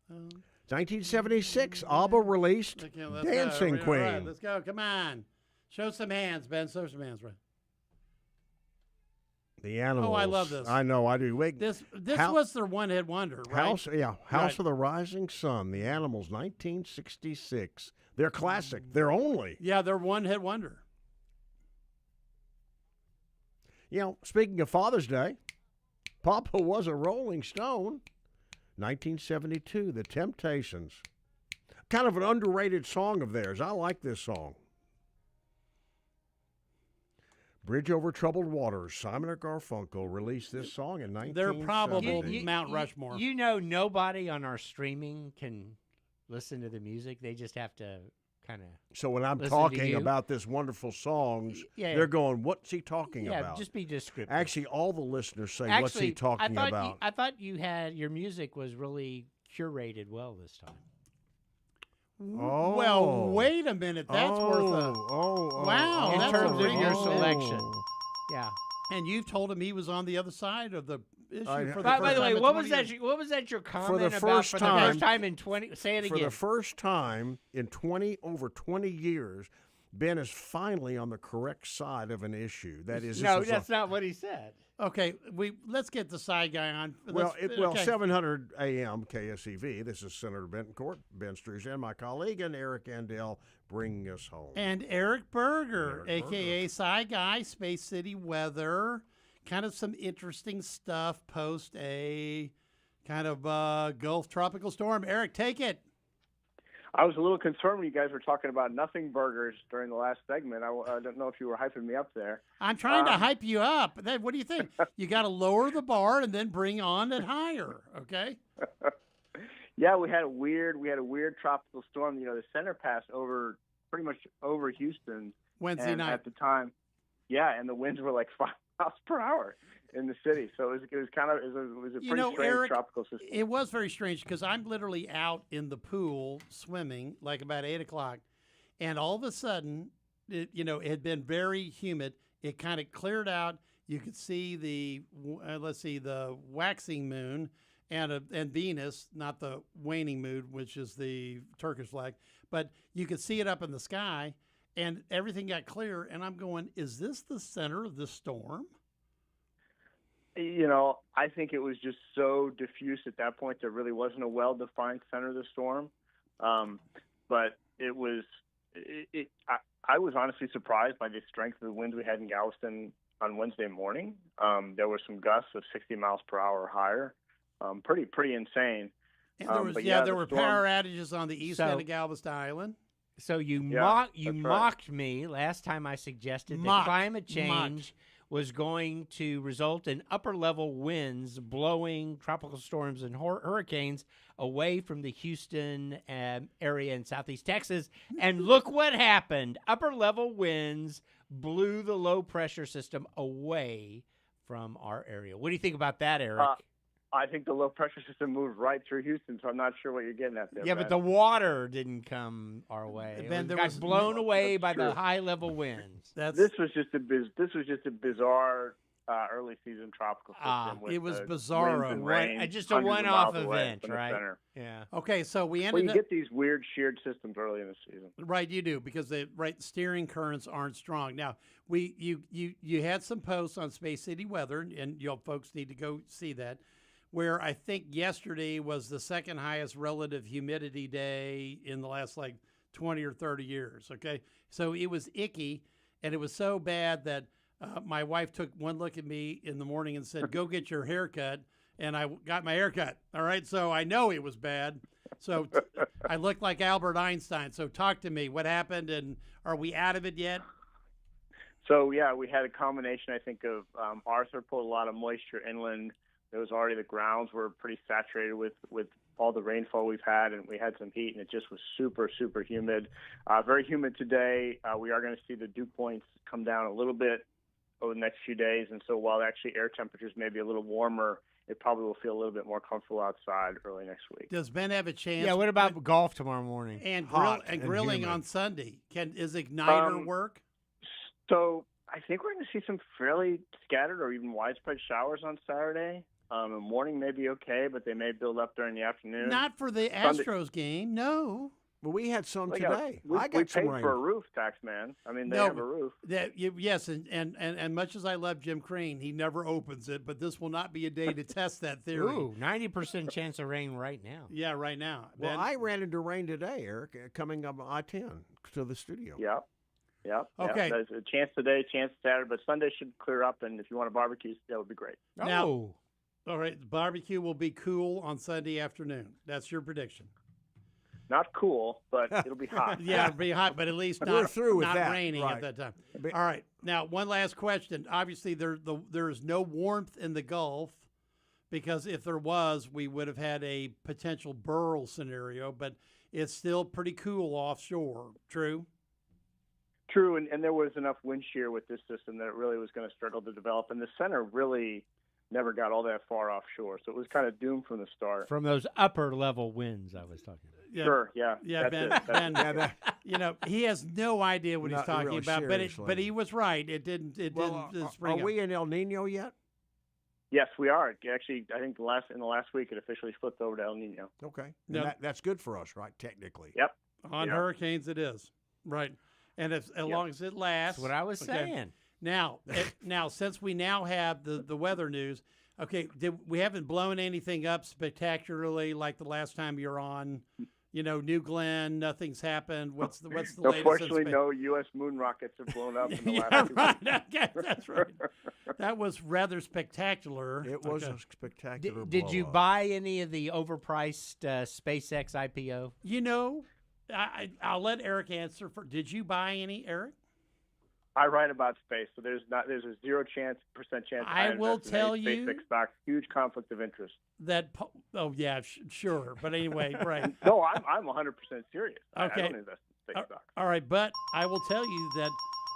1976, ABBA released Dancing Queen. Right, let's go. Come on. Show some hands, Ben. Show some hands, right? The Animals. Oh, I love this. I know, I do. Wait, this was their one-hit wonder, right? House of the Rising Sun, The Animals, 1966. They're classic. They're only. Yeah, they're one-hit wonder. You know, speaking of Father's Day, Papa was a Rolling Stone. 1972, The Temptations. Kind of an underrated song of theirs. I like this song. Bridge Over Troubled Waters. Simon & Garfunkel released this song in 1970. They're probably Mount Rushmore. You know, nobody on our streaming can listen to the music. They just have to kind of. So when I'm talking about this wonderful songs, they're going, "What's he talking about?" Yeah, just be descriptive. Actually, all the listeners say, "What's he talking about?" I thought you had your music was really curated well this time. Oh. Well, wait a minute. That's worth a... wow. In that's terms a of your selection. Yeah. And you've told him he was on the other side of the issue for the first By the way, time what in was 20 that? years. What was that your comment For the about first for the first time in 20? Say it again. For the first time in over 20 years, Ben is finally on the correct side of an issue. That is, no, that's not what he said. Okay, let's get the side guy on. Well, 700 AM KSEV. This is Senator Bentoncourt, Ben Struge, and my colleague, and Eric Andel bringing us home. And Eric Berger, a.k.a. Side Guy, Space City Weather. Kind of some interesting stuff post a kind of Gulf tropical storm. Eric, take it. I was a little concerned when you guys were talking about nothing burgers during the last segment. I don't know if you were hyping me up there. I'm trying to hype you up. What do you think? You got to lower the bar and then bring on it higher, okay? Yeah, we had a weird tropical storm. You know, the center passed pretty much over Houston Wednesday night at the time. Yeah, and the winds were like 5 miles per hour in the city. So it was a pretty strange Eric, tropical system. It was very strange because I'm literally out in the pool swimming like about 8 o'clock, and all of a sudden, it had been very humid. It kind of cleared out. You could see the waxing moon and Venus, not the waning moon, which is the Turkish flag, but you could see it up in the sky, and everything got clear. And I'm going, is this the center of the storm? You know, I think it was just so diffuse at that point. There really wasn't a well-defined center of the storm. But it was, I was honestly surprised by the strength of the winds we had in Galveston on Wednesday morning. There were some gusts of 60 miles per hour or higher. Pretty insane. And there were power outages on the east end of Galveston Island. So you mocked me last time I suggested that climate change was going to result in upper-level winds blowing tropical storms and hurricanes away from the Houston area in southeast Texas. And look what happened. Upper-level winds blew the low-pressure system away from our area. What do you think about that, Eric? I think the low-pressure system moved right through Houston, so I'm not sure what you're getting at there. Yeah, Ben. but the water didn't come our way. Ben, It got blown away by the high-level winds. This was just a bizarre early season tropical system. With it was winds bizarro. and rain just a hundreds of one-off miles away event, from the right? center. Yeah. Okay, so we Well, ended you up. get these weird sheared systems early in the season. Right, you do, because the steering currents aren't strong. Now, you had some posts on Space City Weather, and you folks need to go see that, where I think yesterday was the second highest relative humidity day in the last 20 or 30 years. Okay, so it was icky, and it was so bad that my wife took one look at me in the morning and said, "Go get your haircut." And I got my haircut. All right, so I know it was bad. So I looked like Albert Einstein. So talk to me. What happened, and are we out of it yet? So, yeah, we had a combination, I think, of Arthur pulled a lot of moisture inland. There was already the grounds were pretty saturated with all the rainfall we've had, and we had some heat, and it just was super, super humid. Very humid today. We are going to see the dew points come down a little bit over the next few days, and so while actually air temperatures may be a little warmer, it probably will feel a little bit more comfortable outside early next week. Does Ben have a chance? Yeah, what about golf tomorrow morning? And Hot and and grilling humid. on Sunday? Is Igniter work? So I think we're going to see some fairly scattered or even widespread showers on Saturday. The morning may be okay, but they may build up during the afternoon. Not for the Sunday- Astros game, no. Well, we had some Well, today. we I got we some paid rain. for a roof, tax man. I mean, they No, have a roof. Yes, and much as I love Jim Crane, he never opens it, but this will not be a day to test that theory. Ooh, 90% chance of rain right now. Yeah, right now. Well, Ben? I ran into rain today, Eric, coming up I-10 to the studio. Yep. Okay. There's a chance today, chance Saturday, but Sunday should clear up, and if you want to barbecue, that would be great. Now, Oh. all right, the barbecue will be cool on Sunday afternoon. That's your prediction. Not cool, but it'll be hot. Yeah, it'll be hot, but at least We're not, through with not that, raining right. at that time. But- All right. Now, one last question. Obviously, there is no warmth in the Gulf, because if there was, we would have had a potential Burl scenario, but it's still pretty cool offshore. True? True, and there was enough wind shear with this system that it really was going to struggle to develop, and the center really never got all that far offshore, so it was kind of doomed from the start. From those upper-level winds I was talking about. Yeah. Sure, yeah. Yeah, That's Ben, it. Ben he has no idea what he's Not talking really about, seriously. but he was right. It didn't spring Are up. we in El Nino yet? Yes, we are. Actually, I think in the last week it officially flipped over to El Nino. Okay. No. That's good for us, right, technically? Yep. On Yeah. hurricanes, it is. Right. And as long as it lasts. That's what I was saying. Now, since we now have the weather news, okay, we haven't blown anything up spectacularly like the last time you're on. New Glenn, nothing's happened. What's the latest? Unfortunately, no U.S. moon rockets have blown up in the Yeah, last right. Okay, that's right. That was rather spectacular. It was Okay. a spectacular Did you blow-up. buy any of the overpriced SpaceX IPO? I'll let Eric answer. Did you buy any, Eric? I write about space, so there's a 0% chance. I will invest in tell any you- SpaceX stock. Huge conflict of interest. Sure. But anyway, right. No, I'm 100% serious. I Okay. don't invest in space stock. All right, but I will tell you that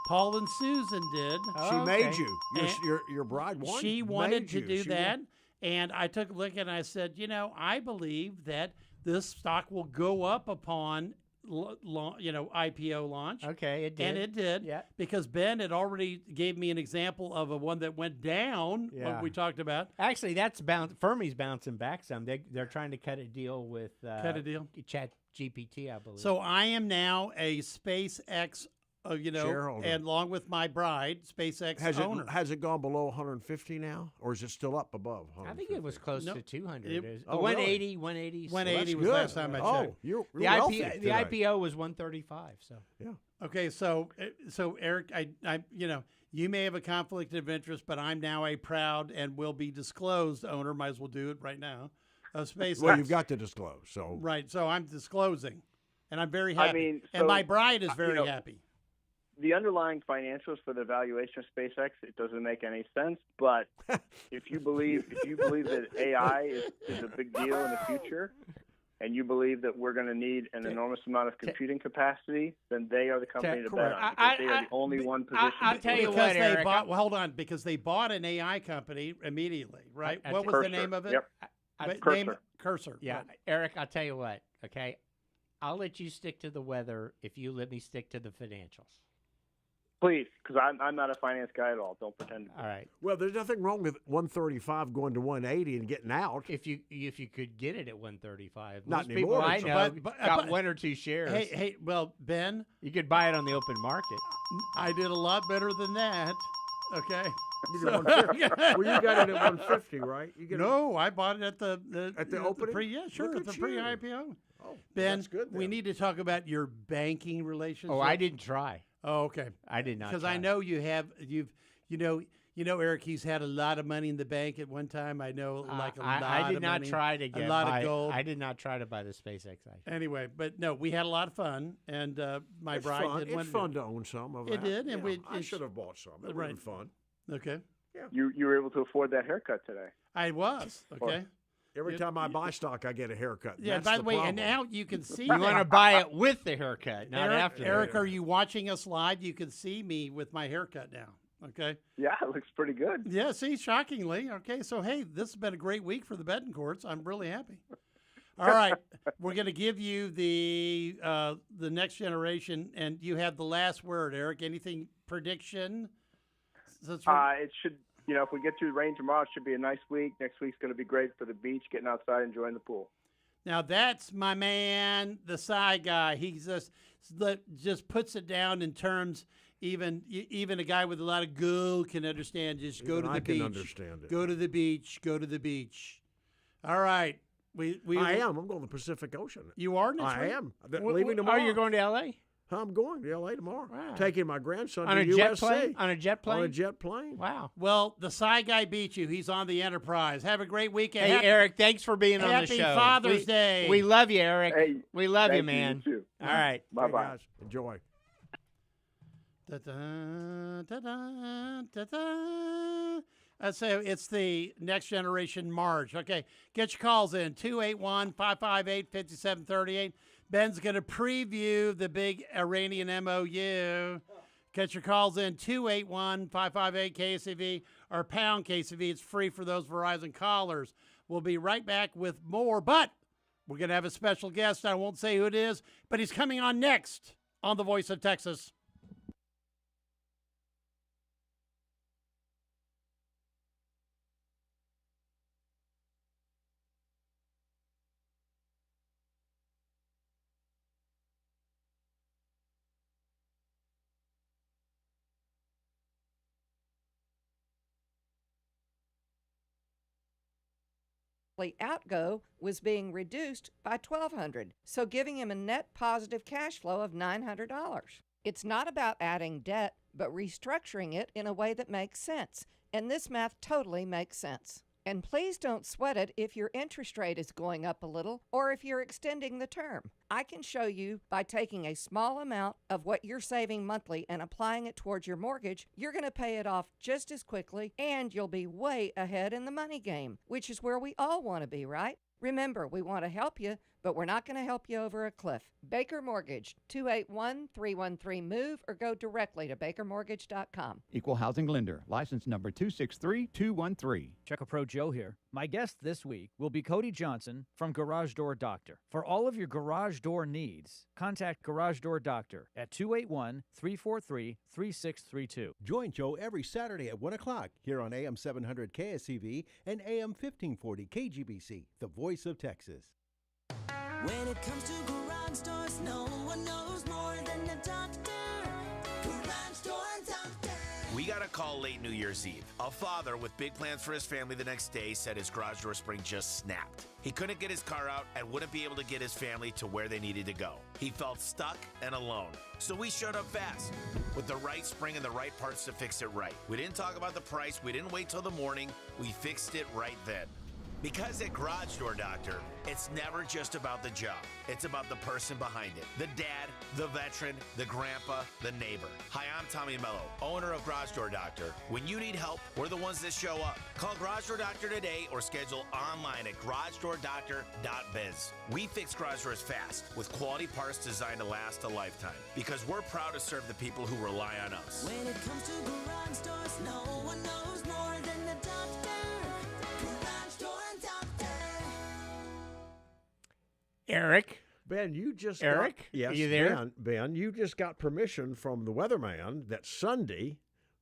Paul and Susan did. She made you. And Your bride won. She wanted made to you. do She that, won. and I took a look at it and I said, I believe that this stock will go up upon IPO launch. Okay, it did. And it did. Yeah. Because Ben had already gave me an example of a one that went down, Yeah. what we talked about. Actually, Fermi's bouncing back some. They're trying to cut a deal with Cut a deal? Chat GPT, I believe. So I am now a SpaceX, Shareholder. and along with my bride, SpaceX owner. Has it gone below 150 now, or is it still up above? I think it was close to 200. It- Oh, 180, really? 180. 180 was last time I checked. Oh, you're the wealthy the today. IPO was 135. So yeah. Okay, so Eric, I you may have a conflict of interest, but I'm now a proud and will be disclosed owner. Might as well do it right now. Of SpaceX. Well, you've got to disclose. So right. So I'm disclosing, and I'm very happy. I mean, and so, my bride is very you know, happy. the underlying financials for the valuation of SpaceX, it doesn't make any sense. But if you believe that AI is a big deal in the future, and you believe that we're going to need an enormous amount of computing capacity, then they are the company to bet on, because they are the only one positioned. I'll tell you because what, Eric. hold on, because they bought an AI company immediately, right? What was the name of it? Yep. Cursor. Yeah, Eric, I'll tell you what, okay? I'll let you stick to the weather if you let me stick to the financials. Please, because I'm not a finance guy at all. Don't pretend to be. All right. Well, there's nothing wrong with 135 going to 180 and getting out. If you could get it at 135. Not Most anymore. people I know but got one or two shares. Hey, well, Ben, you could buy it on the open market. I did a lot better than that. Okay. You did 150. Well, you got it at 150, right? I bought it at the opening. Yeah, sure, at the pre-IPO. Oh, Ben, that's good. we need to talk about your banking relationship. Oh, I didn't try. Oh, okay. I did not. Because I know you know, Eric, he's had a lot of money in the bank at one time. I know, like a lot of money. I did not try to get a lot of gold. I did not try to buy the SpaceX item. Anyway, but no, we had a lot of fun, and my bride did. It's fun to own some of that. It did, and I should have bought some. It would have been fun. Okay. Yeah. You were able to afford that haircut today. I was. Okay. Every time I buy stock, I get a haircut. Yeah, That's by the way, problem. and now you can see. You want to buy it with the haircut, not Eric, after. Eric, are you watching us live? You can see me with my haircut now. Okay. Yeah, it looks pretty good. Yeah, see, shockingly. Okay, so hey, this has been a great week for the betting courts. I'm really happy. All right, we're going to give you the next generation, and you have the last word, Eric. Anything prediction? It should. If we get through the rain tomorrow, it should be a nice week. Next week's going to be great for the beach, getting outside, enjoying the pool. Now that's my man, the side guy. He just puts it down in terms even a guy with a lot of gold can understand. Just go to the beach. I can understand it. Go to the beach. Go to the beach. All right. I'm going to the Pacific Ocean. You are next week? I am. Leaving tomorrow. Are you going to L.A.? I'm going to L.A. tomorrow. Wow. Taking my grandson on to a USC. Jet plane? On a jet plane? On a jet plane. Wow. Well, the side guy beat you. He's on the Enterprise. Have a great weekend. Hey, Eric, thanks for being on the show. Happy Father's Day. We love you, Eric. Hey, we love you, thank man. You too. All right. Bye-bye. Hey guys, enjoy. I'd say it's the next generation March. Okay, get your calls in, 281-558-5738. Ben's going to preview the big Iranian MOU. Get your calls in, 281-558-KSEV or pound KSEV. It's free for those Verizon callers. We'll be right back with more, but we're going to have a special guest. I won't say who it is, but he's coming on next on The Voice of Texas. Outgo was being reduced by $1,200, so giving him a net positive cash flow of $900. It's not about adding debt, but restructuring it in a way that makes sense, and this math totally makes sense. And please don't sweat it if your interest rate is going up a little or if you're extending the term. I can show you by taking a small amount of what you're saving monthly and applying it towards your mortgage, you're going to pay it off just as quickly and you'll be way ahead in the money game, which is where we all want to be, right? Remember, we want to help you, but we're not going to help you over a cliff. Baker Mortgage, 281-313-MOVE, or go directly to bakermortgage.com. Equal housing lender, license number 263213. Checker Pro Joe here. My guest this week will be Cody Johnson from Garage Door Doctor. For all of your garage door needs, contact Garage Door Doctor at 281-343-3632. Join Joe every Saturday at 1 o'clock here on AM 700 KSEV and AM 1540 KGBC, the voice of Texas. When it comes to garage doors, no one knows more than the doctor. Garage Door Doctor. We got a call late New Year's Eve. A father with big plans for his family the next day said his garage door spring just snapped. He couldn't get his car out and wouldn't be able to get his family to where they needed to go. He felt stuck and alone. So we showed up fast with the right spring and the right parts to fix it right. We didn't talk about the price. We didn't wait till the morning. We fixed it right then. Because at Garage Door Doctor, it's never just about the job. It's about the person behind it. The dad, the veteran, the grandpa, the neighbor. Hi, I'm Tommy Mello, owner of Garage Door Doctor. When you need help, we're the ones that show up. Call Garage Door Doctor today or schedule online at garagedoordoctor.biz. We fix garage doors fast with quality parts designed to last a lifetime because we're proud to serve the people who rely on us. When it comes to garage doors, no one knows more than the doctor. Garage Door Doctor. Eric. Ben, you just Eric, got, yes, are you there? Ben, you just got permission from the weatherman that Sunday,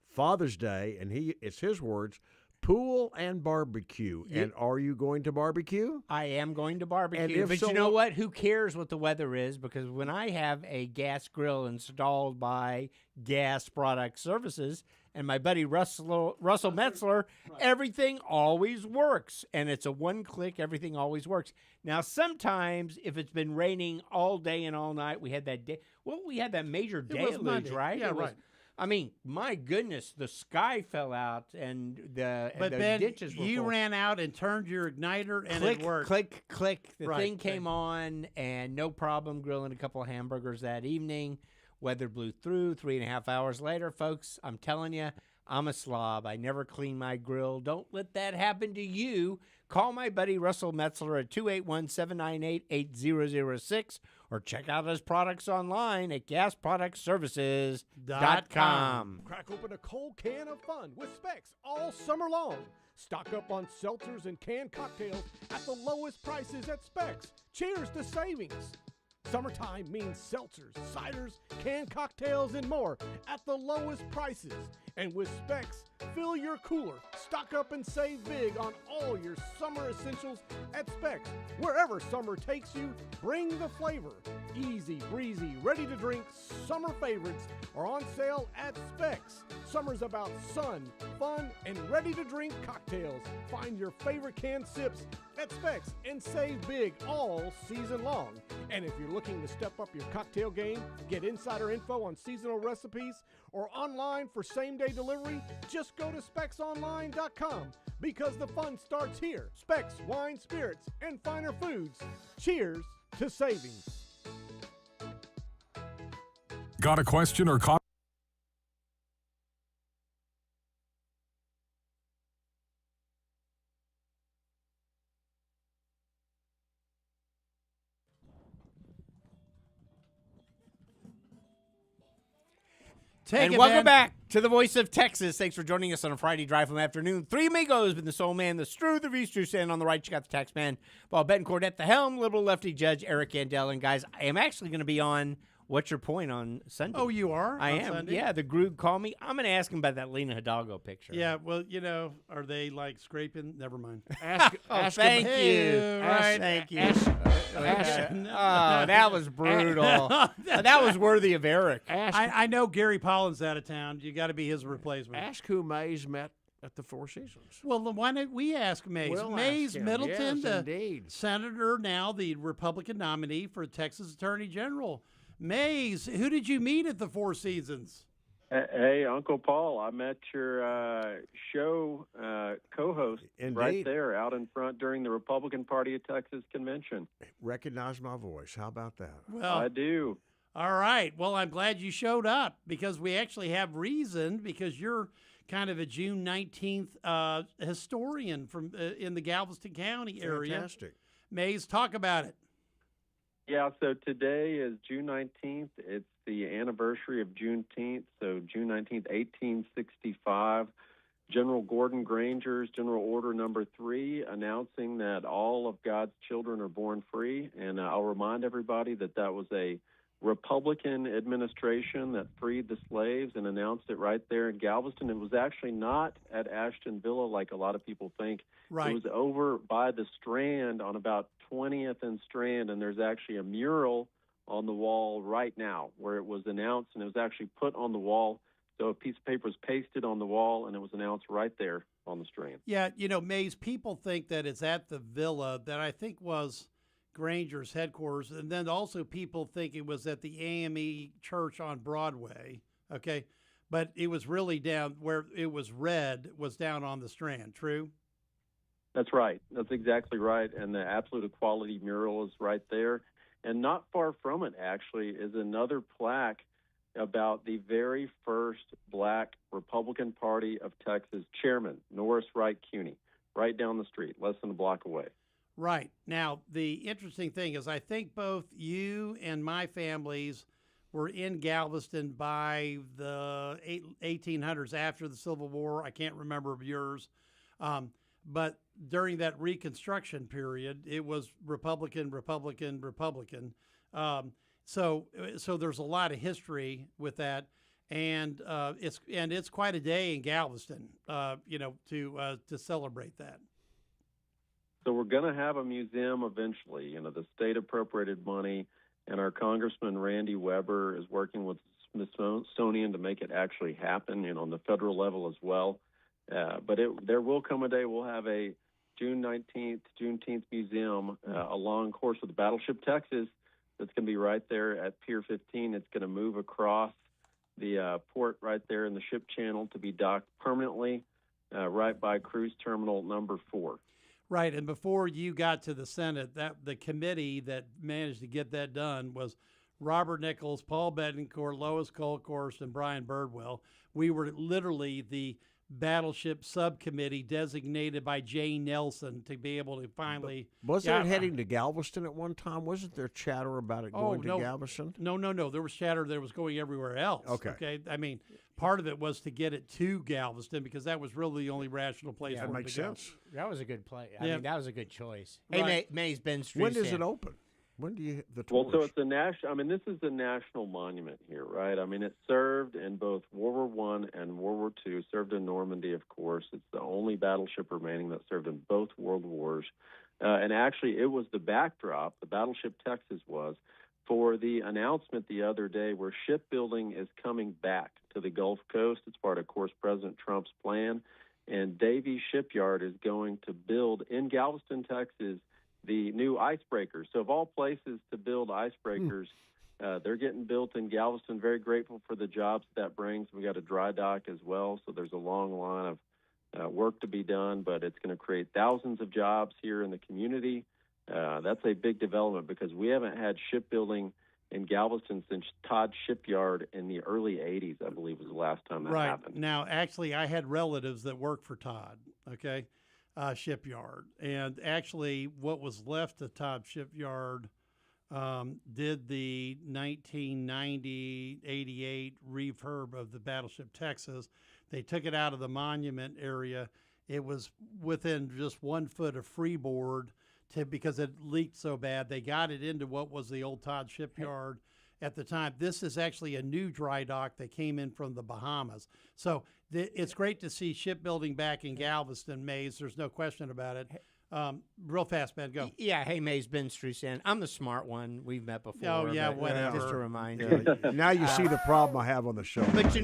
Father's Day, and it's his words, pool and barbecue. Yeah. And are you going to barbecue? I am going to barbecue. And if But so, you know what? Who cares what the weather is? Because when I have a gas grill installed by Gas Product Services and my buddy Russell Metzler, everything always works. And it's a one-click, everything always works. Now, sometimes if it's been raining all day and all night, we had that day. Well, we had that major deluge, Monday. right? Yeah, It was- right. I mean, my goodness, the sky fell out and the Ben, ditches were you full. ran out and turned your igniter and Click, it worked. click, click. The Right, thing came on and no problem grilling a couple of hamburgers that evening. Weather blew through 3.5 hours later, folks. I'm telling you, I'm a slob. I never clean my grill. Don't let that happen to you. Call my buddy Russell Metzler at 281-798-8006 or check out his products online at gasproductservices.com. Crack open a cold can of fun with Specs all summer long. Stock up on seltzers and canned cocktails at the lowest prices at Specs. Cheers to savings. Summertime means seltzers, ciders, canned cocktails, and more at the lowest prices. And with Specs, fill your cooler, stock up and save big on all your summer essentials at Specs. Wherever summer takes you, bring the flavor. Easy, breezy, ready to drink summer favorites are on sale at Specs. Summer's about sun, fun, and ready to drink cocktails. Find your favorite canned sips at Specs and save big all season long. And if you're looking to step up your cocktail game, get insider info on seasonal recipes, or online for same-day delivery, just go to specsonline.com because the fun starts here. Specs, wine, spirits, and finer foods. Cheers to savings. Got a question or comment? And welcome back to the Voice of Texas. Thanks for joining us on a Friday drive home afternoon. Three amigos, been the soul man, the Strew, the V-Strew, standing on the right. You got the tax man, Paul Betancourt at the helm, liberal lefty judge Eric Andel. And guys, I am actually going to be on What's Your Point on Sunday. Oh, you are? I on am. Sunday? Yeah, the Groog called me. I'm going to ask him about that Lena Hidalgo picture. Yeah, well, are they like scraping? Never mind. Ask thank him, you. right? Thank you. Oh, that was brutal. That was worthy of Eric. I know Gary Pollin's out of town. You got to be his replacement. Ask who Mays met at the Four Seasons. Well, why don't we ask Mays? We'll Mays ask him. Middleton, Yes, the indeed. senator, now the Republican nominee for Texas Attorney General. Mays, who did you meet at the Four Seasons? Hey, Uncle Paul, I met your show co-host right Indeed. there out in front during the Republican Party of Texas convention. Recognize my voice. How about that? Well, I do. All right. Well, I'm glad you showed up because we actually have reason because you're kind of a June 19th historian from in the Galveston County area. Fantastic. Mays, talk about it. Yeah, so today is June 19th. It's the anniversary of Juneteenth. So June 19th, 1865, General Gordon Granger's General Order Number 3 announcing that all of God's children are born free. And I'll remind everybody that that was a Republican administration that freed the slaves and announced it right there in Galveston. It was actually not at Ashton Villa like a lot of people think. Right. It was over by the Strand on about 20th and Strand, and there's actually a mural on the wall right now where it was announced, and it was actually put on the wall. So a piece of paper was pasted on the wall, and it was announced right there on the Strand. Yeah, Mays, people think that it's at the villa that I think was Granger's headquarters, and then also people think it was at the AME Church on Broadway, okay? But it was really down where it was red, was down on the Strand, true? That's right. That's exactly right. And the Absolute Equality mural is right there. And not far from it, actually, is another plaque about the very first black Republican Party of Texas chairman, Norris Wright Cuney, right down the street, less than a block away. Right. Now, the interesting thing is I think both you and my families were in Galveston by the 1800s after the Civil War. I can't remember yours. But during that Reconstruction period, it was Republican, Republican, Republican. So there's a lot of history with that, and it's quite a day in Galveston, to celebrate that. So we're going to have a museum eventually. You know, the state appropriated money, and our Congressman Randy Weber is working with Smithsonian to make it actually happen, on the federal level as well. But there will come a day we'll have a June 19th, Juneteenth museum along course with Battleship Texas. That's going to be right there at Pier 15. It's going to move across the port right there in the ship channel to be docked permanently right by Cruise Terminal number 4. Right, and before you got to the Senate, the committee that managed to get that done was Robert Nichols, Paul Betancourt, Lois Colkhorst, and Brian Birdwell. We were literally the Battleship Subcommittee designated by Jane Nelson to be able to finally... Wasn't it heading to Galveston at one time? Wasn't there chatter about it going to Galveston? No. There was chatter that it was going everywhere else. Okay. I mean, part of it was to get it to Galveston because that was really the only rational place for it to go. That was a good play. I Yeah. mean, that was a good choice. Right. Hey, May's Ben Street. When does it open? When do you the Well, tours? so it's a national. I mean, this is a national monument here, right? I mean, it served in both World War I and World War II. Served in Normandy, of course. It's the only battleship remaining that served in both World Wars. And actually, it was the backdrop. The Battleship Texas was for the announcement the other day where shipbuilding is coming back to the Gulf Coast. It's part of course President Trump's plan, and Davie Shipyard is going to build in Galveston, Texas, the new icebreakers. So of all places to build icebreakers, they're getting built in Galveston. Very grateful for the jobs that brings. We got a dry dock as well, so there's a long line of work to be done, but it's going to create thousands of jobs here in the community. That's a big development because we haven't had shipbuilding in Galveston since Todd Shipyard in the early 80s, I believe was the last time that happened. Now, actually, I had relatives that worked for Todd, Shipyard. And actually, what was left of Todd Shipyard did the 1990-88 refurb of the Battleship Texas. They took it out of the monument area. It was within just 1 foot of freeboard because it leaked so bad. They got it into what was the old Todd Shipyard at the time. This is actually a new dry dock that came in from the Bahamas. So it's great to see shipbuilding back in Galveston, Mays. There's no question about it. Real fast, Ben, go. Yeah, hey, Mays, Ben Strusan. I'm the smart one. We've met before. Oh, yeah, but, whatever. Just to remind you. Now you see the problem I have on the show. But,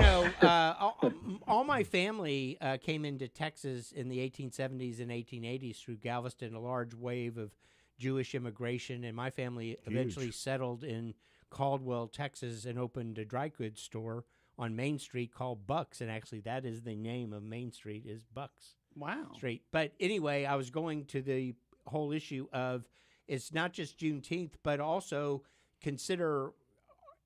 all my family came into Texas in the 1870s and 1880s through Galveston, a large wave of Jewish immigration, and my family eventually settled in Caldwell, Texas, and opened a dry goods store on Main Street called Bucks, and actually that is the name of Main Street is Bucks. Wow. Street. But anyway, I was going to the whole issue of it's not just Juneteenth, but also consider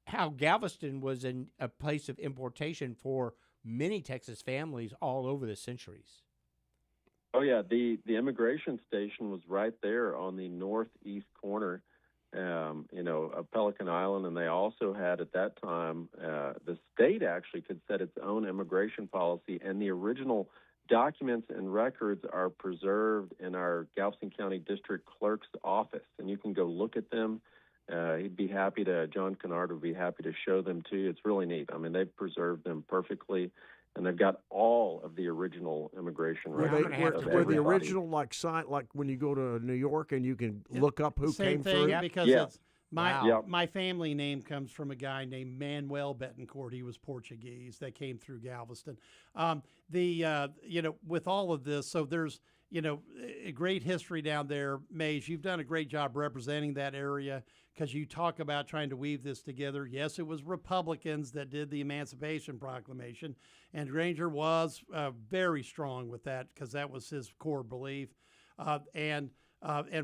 how Galveston was a place of importation for many Texas families all over the centuries. Oh, yeah. The immigration station was right there on the northeast corner, of Pelican Island. And they also had at that time, the state actually could set its own immigration policy. And the original documents and records are preserved in our Galveston County District Clerk's office. And you can go look at them. He'd be happy to, John Kennard would be happy to show them to you. It's really neat. I mean, they've preserved them perfectly. And they've got all of the original immigration records. Were the original like when you go to New York and you can look up who came through? Same thing, because it's my family name comes from a guy named Manuel Betancourt. He was Portuguese that came through Galveston. With all of this, so there's a great history down there. Mays, you've done a great job representing that area because you talk about trying to weave this together. Yes, it was Republicans that did the Emancipation Proclamation, and Granger was very strong with that because that was his core belief. And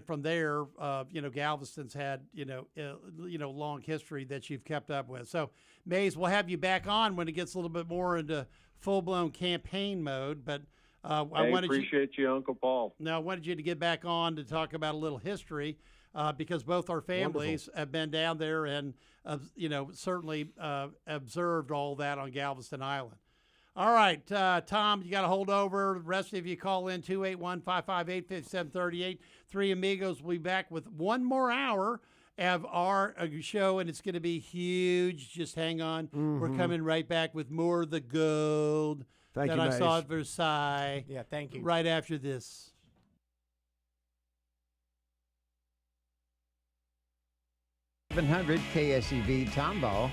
from there, Galveston's had long history that you've kept up with. So, Mays, we'll have you back on when it gets a little bit more into full-blown campaign mode. But I appreciate you, Uncle Paul. No, I wanted you to get back on to talk about a little history because both our families have been down there and certainly observed all that on Galveston Island. All right, Tom, you got to hold over. The rest of you call in 281-558-5738. Three Amigos will be back with one more hour of our show, and it's going to be huge. Just hang on. We're coming right back with more of the gold that I saw at Versailles. Yeah, thank you. Right after this. 700 KSEV Tomball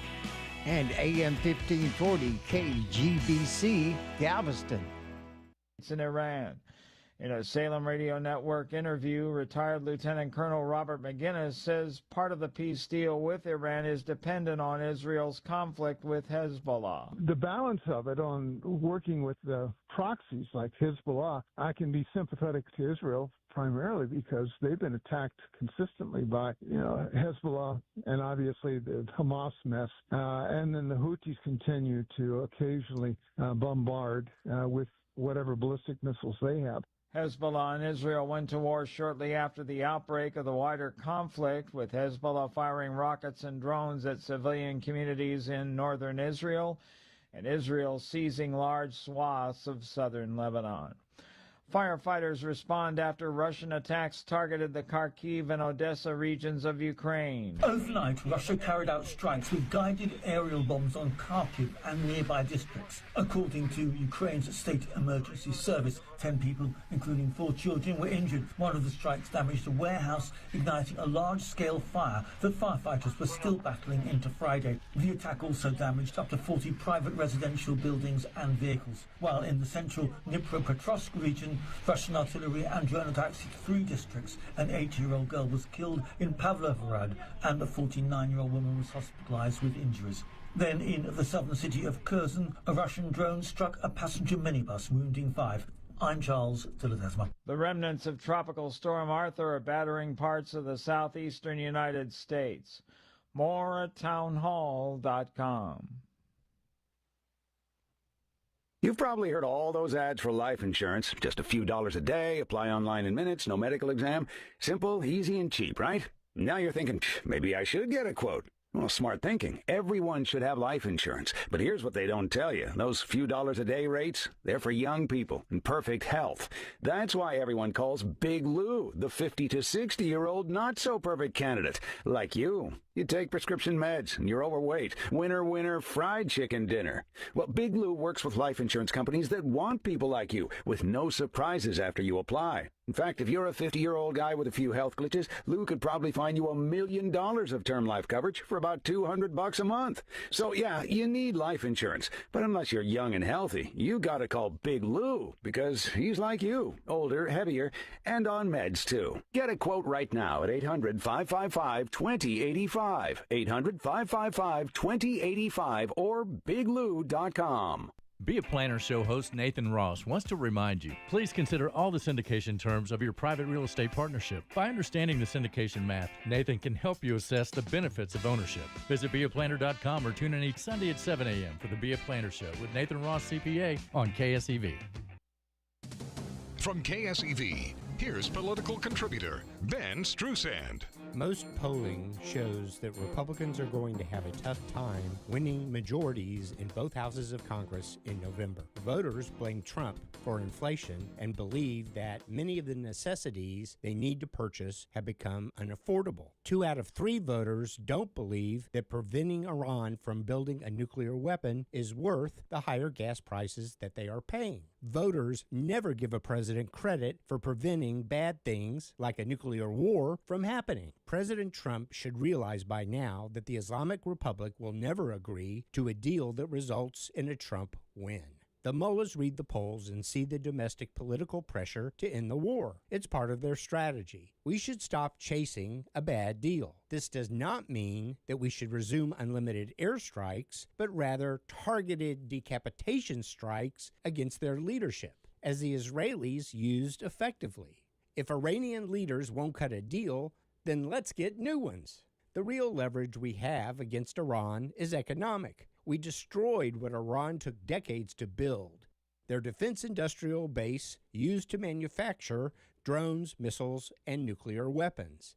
and AM 1540 KGBC Galveston. It's in Iran. In a Salem Radio Network interview, retired Lieutenant Colonel Robert McGinnis says part of the peace deal with Iran is dependent on Israel's conflict with Hezbollah. The balance of it on working with the proxies like Hezbollah, I can be sympathetic to Israel primarily because they've been attacked consistently by, Hezbollah and obviously the Hamas mess. And then the Houthis continue to occasionally bombard with whatever ballistic missiles they have. Hezbollah and Israel went to war shortly after the outbreak of the wider conflict, with Hezbollah firing rockets and drones at civilian communities in northern Israel, and Israel seizing large swaths of southern Lebanon. Firefighters respond after Russian attacks targeted the Kharkiv and Odessa regions of Ukraine. Overnight, Russia carried out strikes with guided aerial bombs on Kharkiv and nearby districts. According to Ukraine's state emergency service, 10 people, including 4 children, were injured. One of the strikes damaged a warehouse, igniting a large-scale fire that firefighters were still battling into Friday. The attack also damaged up to 40 private residential buildings and vehicles, while in the central Dnipropetrovsk region, Russian artillery and drone attacks hit 3 districts. An 8-year-old girl was killed in Pavlovrad, and a 49-year-old woman was hospitalized with injuries. Then, in the southern city of Kherson, a Russian drone struck a passenger minibus, wounding 5. I'm Charles Tilletesma. The remnants of Tropical Storm Arthur are battering parts of the southeastern United States. More at townhall.com. You've probably heard all those ads for life insurance. Just a few dollars a day, apply online in minutes, no medical exam. Simple, easy, and cheap, right? Now you're thinking, maybe I should get a quote. Well, smart thinking. Everyone should have life insurance. But here's what they don't tell you. Those few dollars a day rates, they're for young people in perfect health. That's why everyone calls Big Lou the 50 to 60-year-old not-so-perfect candidate. Like you. You take prescription meds, and you're overweight. Winner, fried chicken dinner. Well, Big Lou works with life insurance companies that want people like you, with no surprises after you apply. In fact, if you're a 50-year-old guy with a few health glitches, Lou could probably find you $1 million of term life coverage for about $200 a month. So, yeah, you need life insurance. But unless you're young and healthy, you gotta call Big Lou, because he's like you, older, heavier, and on meds, too. Get a quote right now at 800-555-2085. 800-555-2085 or biglou.com. Be a Planner Show host Nathan Ross wants to remind you, please consider all the syndication terms of your private real estate partnership. By understanding the syndication math, Nathan can help you assess the benefits of ownership. Visit beaplanner.com or tune in each Sunday at 7 a.m. for the Be a Planner Show with Nathan Ross, CPA, on KSEV. From KSEV, here's political contributor Ben Strusand. Most polling shows that Republicans are going to have a tough time winning majorities in both houses of Congress in November. Voters blame Trump for inflation and believe that many of the necessities they need to purchase have become unaffordable. 2 out of 3 voters don't believe that preventing Iran from building a nuclear weapon is worth the higher gas prices that they are paying. Voters never give a president credit for preventing bad things like a nuclear war from happening. President Trump should realize by now that the Islamic Republic will never agree to a deal that results in a Trump win. The mullahs read the polls and see the domestic political pressure to end the war. It's part of their strategy. We should stop chasing a bad deal. This does not mean that we should resume unlimited airstrikes, but rather targeted decapitation strikes against their leadership, as the Israelis used effectively. If Iranian leaders won't cut a deal, then let's get new ones. The real leverage we have against Iran is economic. We destroyed what Iran took decades to build. Their defense industrial base used to manufacture drones, missiles, and nuclear weapons.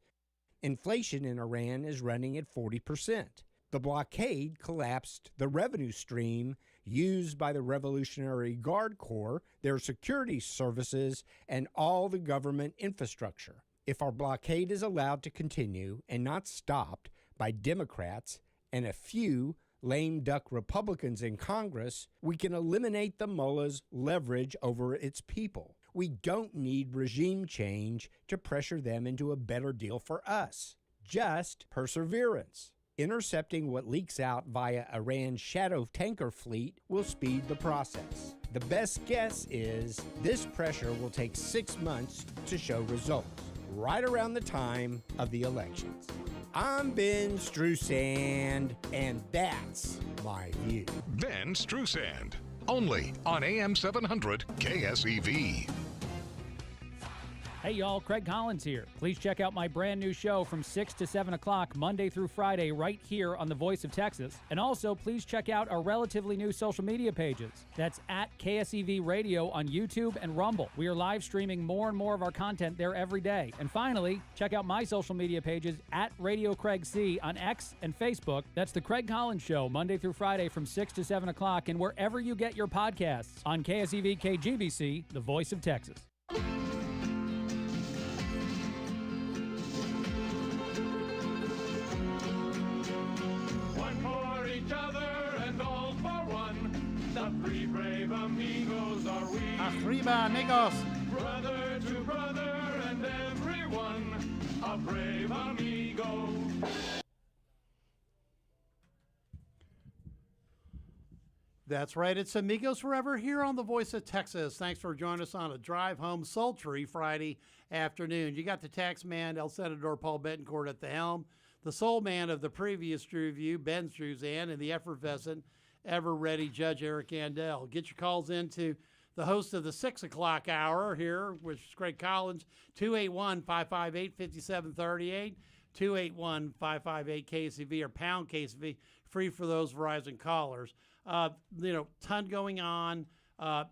Inflation in Iran is running at 40%. The blockade collapsed the revenue stream used by the Revolutionary Guard Corps, their security services, and all the government infrastructure. If our blockade is allowed to continue and not stopped by Democrats and a few lame duck Republicans in Congress, we can eliminate the mullah's leverage over its people. We don't need regime change to pressure them into a better deal for us. Just perseverance. Intercepting what leaks out via Iran's shadow tanker fleet will speed the process. The best guess is this pressure will take 6 months to show results, right around the time of the elections. I'm Ben Strusand, and that's my view. Ben Strusand, only on AM 700 KSEV. Hey y'all, Craig Collins here. Please check out my brand new show from 6 to 7 o'clock Monday through Friday right here on The Voice of Texas. And also please check out our relatively new social media pages. That's at KSEV Radio on YouTube and Rumble. We are live streaming more and more of our content there every day. And finally, check out my social media pages at Radio Craig C on X and Facebook. That's The Craig Collins Show Monday through Friday from 6 to 7 o'clock and wherever you get your podcasts on KSEV KGBC, The Voice of Texas. Amigos are we. Arriba, amigos. Brother to brother and everyone, a brave amigo. That's right. It's Amigos Forever here on The Voice of Texas. Thanks for joining us on a drive home sultry Friday afternoon. You got the tax man, El Senador Paul Betancourt at the helm, the soul man of the previous review, Ben Struzan, and the effervescent, ever-ready Judge Eric Andel. Get your calls in to the host of the 6 o'clock hour here, which is Craig Collins, 281-558-5738, 281-558-KSEV or pound KSEV, free for those Verizon callers. Ton going on.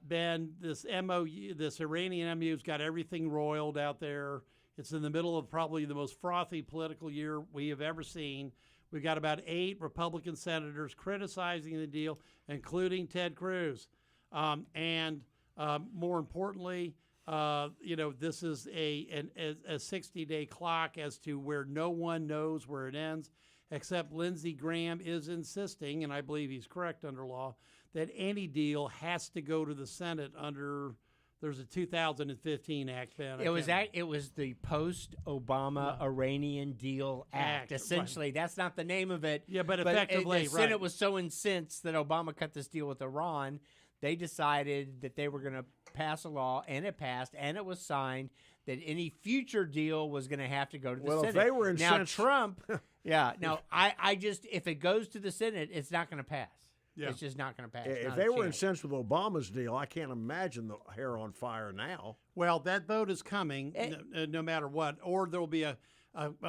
Ben, this MOU, this Iranian MOU's got everything roiled out there. It's in the middle of probably the most frothy political year we have ever seen. We've got about 8 Republican senators criticizing the deal, including Ted Cruz. More importantly, this is a 60-day clock as to where no one knows where it ends, except Lindsey Graham is insisting, and I believe he's correct under law, that any deal has to go to the Senate under. There's a 2015 act, Ben. It was the post-Obama Iranian Deal Act. Essentially, right. That's not the name of it. Yeah, but effectively, the Senate was so incensed that Obama cut this deal with Iran, they decided that they were going to pass a law, and it passed, and it was signed, that any future deal was going to have to go to the Senate. Well, if they were incensed... Now, Trump, if it goes to the Senate, it's not going to pass. Yeah. It's just not going to pass. If they were incensed with Obama's deal, I can't imagine the hair on fire now. Well, that vote is coming no matter what. Or there will be a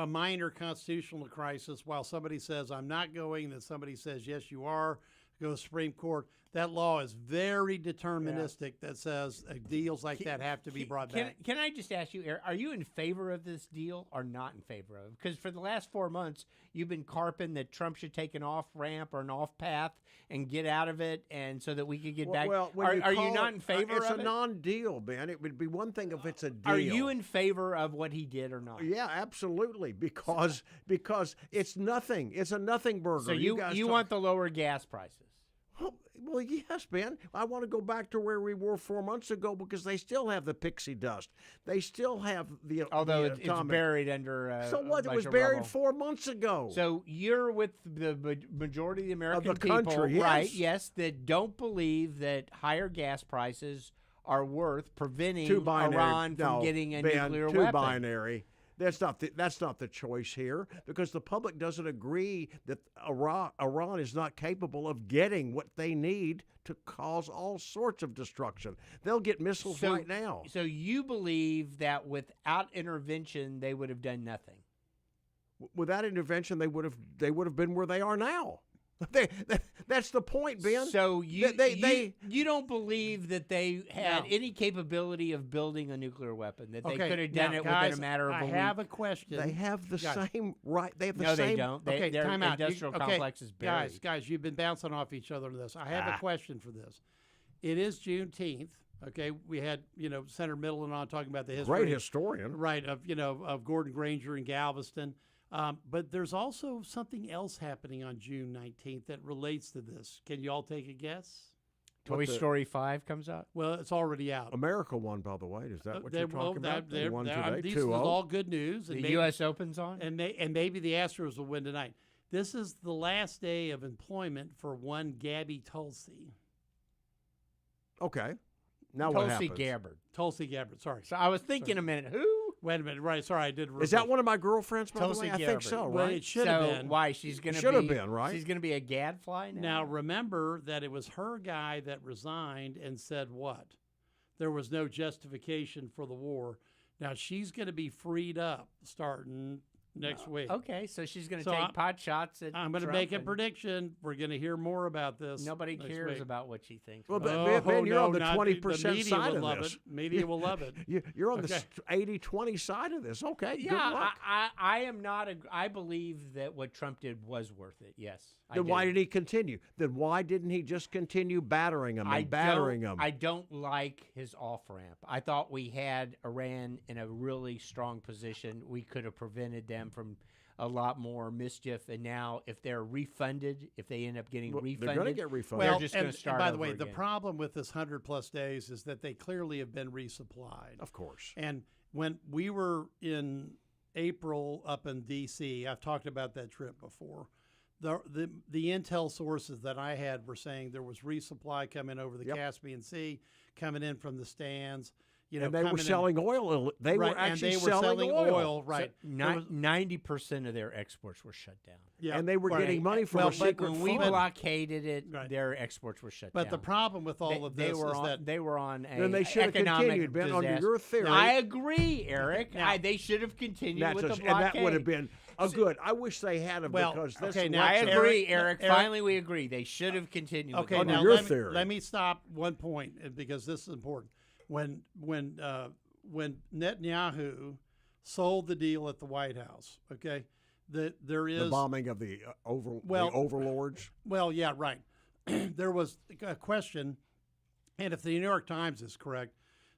minor constitutional crisis while somebody says, I'm not going, then somebody says, yes, you are. Go to the Supreme Court. That law is very deterministic that says deals like that have to be brought back. Can I just ask you, Eric, are you in favor of this deal or not in favor of it? Because for the last 4 months, you've been carping that Trump should take an off-ramp or an off-path and get out of it, and so that we could get back. Well, are you not in favor of it? It's a non-deal, Ben. It would be one thing if it's a deal. Are you in favor of what he did or not? Yeah, absolutely, because it's nothing. It's a nothing burger. So you want the lower gas prices? Well, yes, Ben. I want to go back to where we were 4 months ago because they still have the pixie dust. They still have the although it's buried under. So what? It was buried rubble. 4 months ago. So you're with the majority of the American people, country, yes. Right? Yes, that don't believe that higher gas prices are worth preventing Iran from getting a nuclear weapon. Too binary. That's not the choice here, because the public doesn't agree that Iran is not capable of getting what they need to cause all sorts of destruction. They'll get missiles right now. So you believe that without intervention, they would have done nothing? Without intervention, they would have been where they are now. That's the point, Ben. So you don't believe that they had any capability of building a nuclear weapon, that they could have done it within a matter of a week? I have a question. They have the same right. They have the no, same. they don't. Their time out. industrial complex is buried. Guys, you've been bouncing off each other on this. I have a question for this. It is Juneteenth. Okay, we had Senator Middleton on talking about the history. Great historian, right? Of Gordon Granger in Galveston. But there's also something else happening on June 19th that relates to this. Can you all take a guess? Toy Story 5 comes out? Well, it's already out. America won, by the way. Is that what you're talking about? They won today, This is all good news. And the U.S. Open's on? And maybe the Astros will win tonight. This is the last day of employment for one Gabby Tulsi. Okay. Now what happens? Tulsi Gabbard, sorry. So I was thinking a minute, who? Wait a minute, right, sorry, I did. Is that one of my girlfriends, by Tulsi the way? I think so, right? Well, it should have been. Why? She's going to be. Should have been, right? She's going to be a gadfly now? Now, remember that it was her guy that resigned and said what? There was no justification for the war. Now, she's going to be freed up starting next week. Okay, so she's going to take pot shots at I'm going to make a prediction. We're going to hear more about this. Nobody cares about what she thinks. Well, Ben, you're on the 20% side of love this. It. Media will love it. You're on the 80-20 side of this. Okay, yeah, good luck. I am not. I believe that what Trump did was worth it. Yes. Then why did he continue? Then why didn't he just continue battering them and battering them? I don't like his off-ramp. I thought we had Iran in a really strong position. We could have prevented them from a lot more mischief. And now if they're refunded, if they end up getting refunded, they're going to get refunded. They're just going to start and by the way, again. the problem with this 100+ days is that they clearly have been resupplied. Of course. And when we were in April up in D.C., I've talked about that trip before. The intel sources that I had were saying there was resupply coming over the Caspian Sea, coming in from the stands. And they were selling oil. They were actually selling oil. Right. So 90% of their exports were shut down. Yeah. And they were getting money from a secret when we blockaded it, their exports were shut down. But the problem with all of this is that they were on a then they should have continued, Ben, under your theory. I agree, Eric. They should have continued with the blockade. And that would have been good. I wish they had them because this I agree, Eric. Finally, we agree. They should have continued. Okay, with now your theory. Let me stop one point because this is important. When Netanyahu sold the deal at the White House, okay, there is the bombing of the overlords. Well, yeah, right. There was a question, and if the New York Times is correct,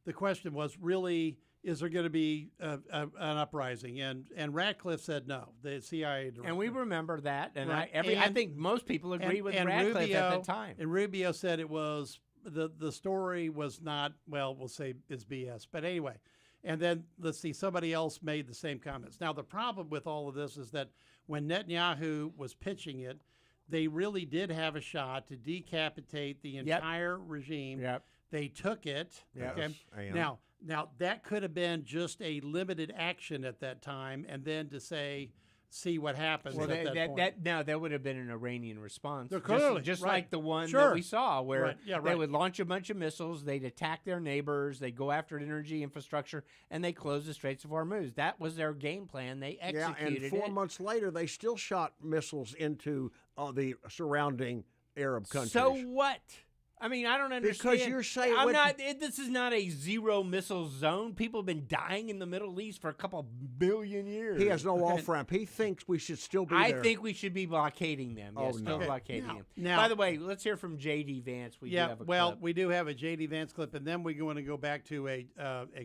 the question was really, is there going to be an uprising? And Ratcliffe said no. The CIA director. And we remember that, and right. I think most people agree with Ratcliffe Rubio, at the time. And Rubio said it was. The story was not, well, we'll say it's BS. But anyway, and then let's see, somebody else made the same comments. Now, the problem with all of this is that when Netanyahu was pitching it, they really did have a shot to decapitate the entire regime. Yep. They took it. Yes. Okay. Now that could have been just a limited action at that time, and then to say, see what happens at that point. That would have been an Iranian response. Clearly, just right. like the one that we saw where right. they would launch a bunch of missiles, they'd attack their neighbors, they'd go after energy infrastructure, and they closed the Straits of Hormuz. That was their game plan. They executed it. And 4 months later, they still shot missiles into the surrounding Arab countries. So what? I mean, I don't understand. Because you're saying this is not a zero missile zone. People have been dying in the Middle East for a couple billion years. He has no off-ramp. He thinks we should still be there. I think we should be blockading them. Oh, yes, still no. blockading them. Now, by the way, let's hear from J.D. Vance. We do have a clip. We do have a J.D. Vance clip, and then we're going to go back to a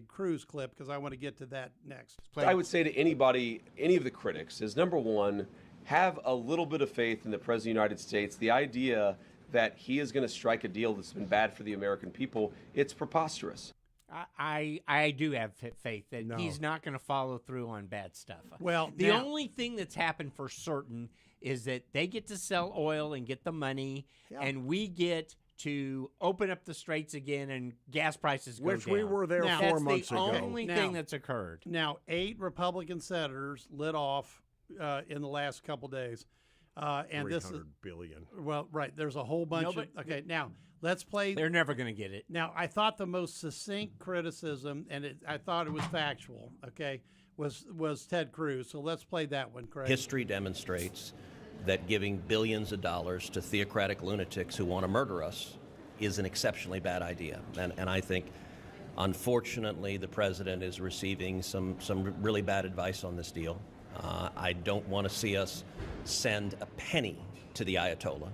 Cruz clip because I want to get to that next. I would say to anybody, any of the critics, is number one, have a little bit of faith in the President of the United States. The idea that he is going to strike a deal that's been bad for the American people, it's preposterous. I do have faith that he's not going to follow through on bad stuff. Well, the only thing that's happened for certain is that they get to sell oil and get the money, and we get to open up the straits again and gas prices go Which down. we were there 4 months ago. That's the only thing that's occurred. Now, 8 Republican senators lit off in the last couple days. And this is $300 billion. Well, right. There's a whole bunch of. Okay, now let's play. They're never going to get it. Now, I thought the most succinct criticism, and I thought it was factual, okay, was Ted Cruz. So let's play that one, Craig. History demonstrates that giving billions of dollars to theocratic lunatics who want to murder us is an exceptionally bad idea. And I think, unfortunately, the president is receiving some really bad advice on this deal. I don't want to see us send a penny to the Ayatollah,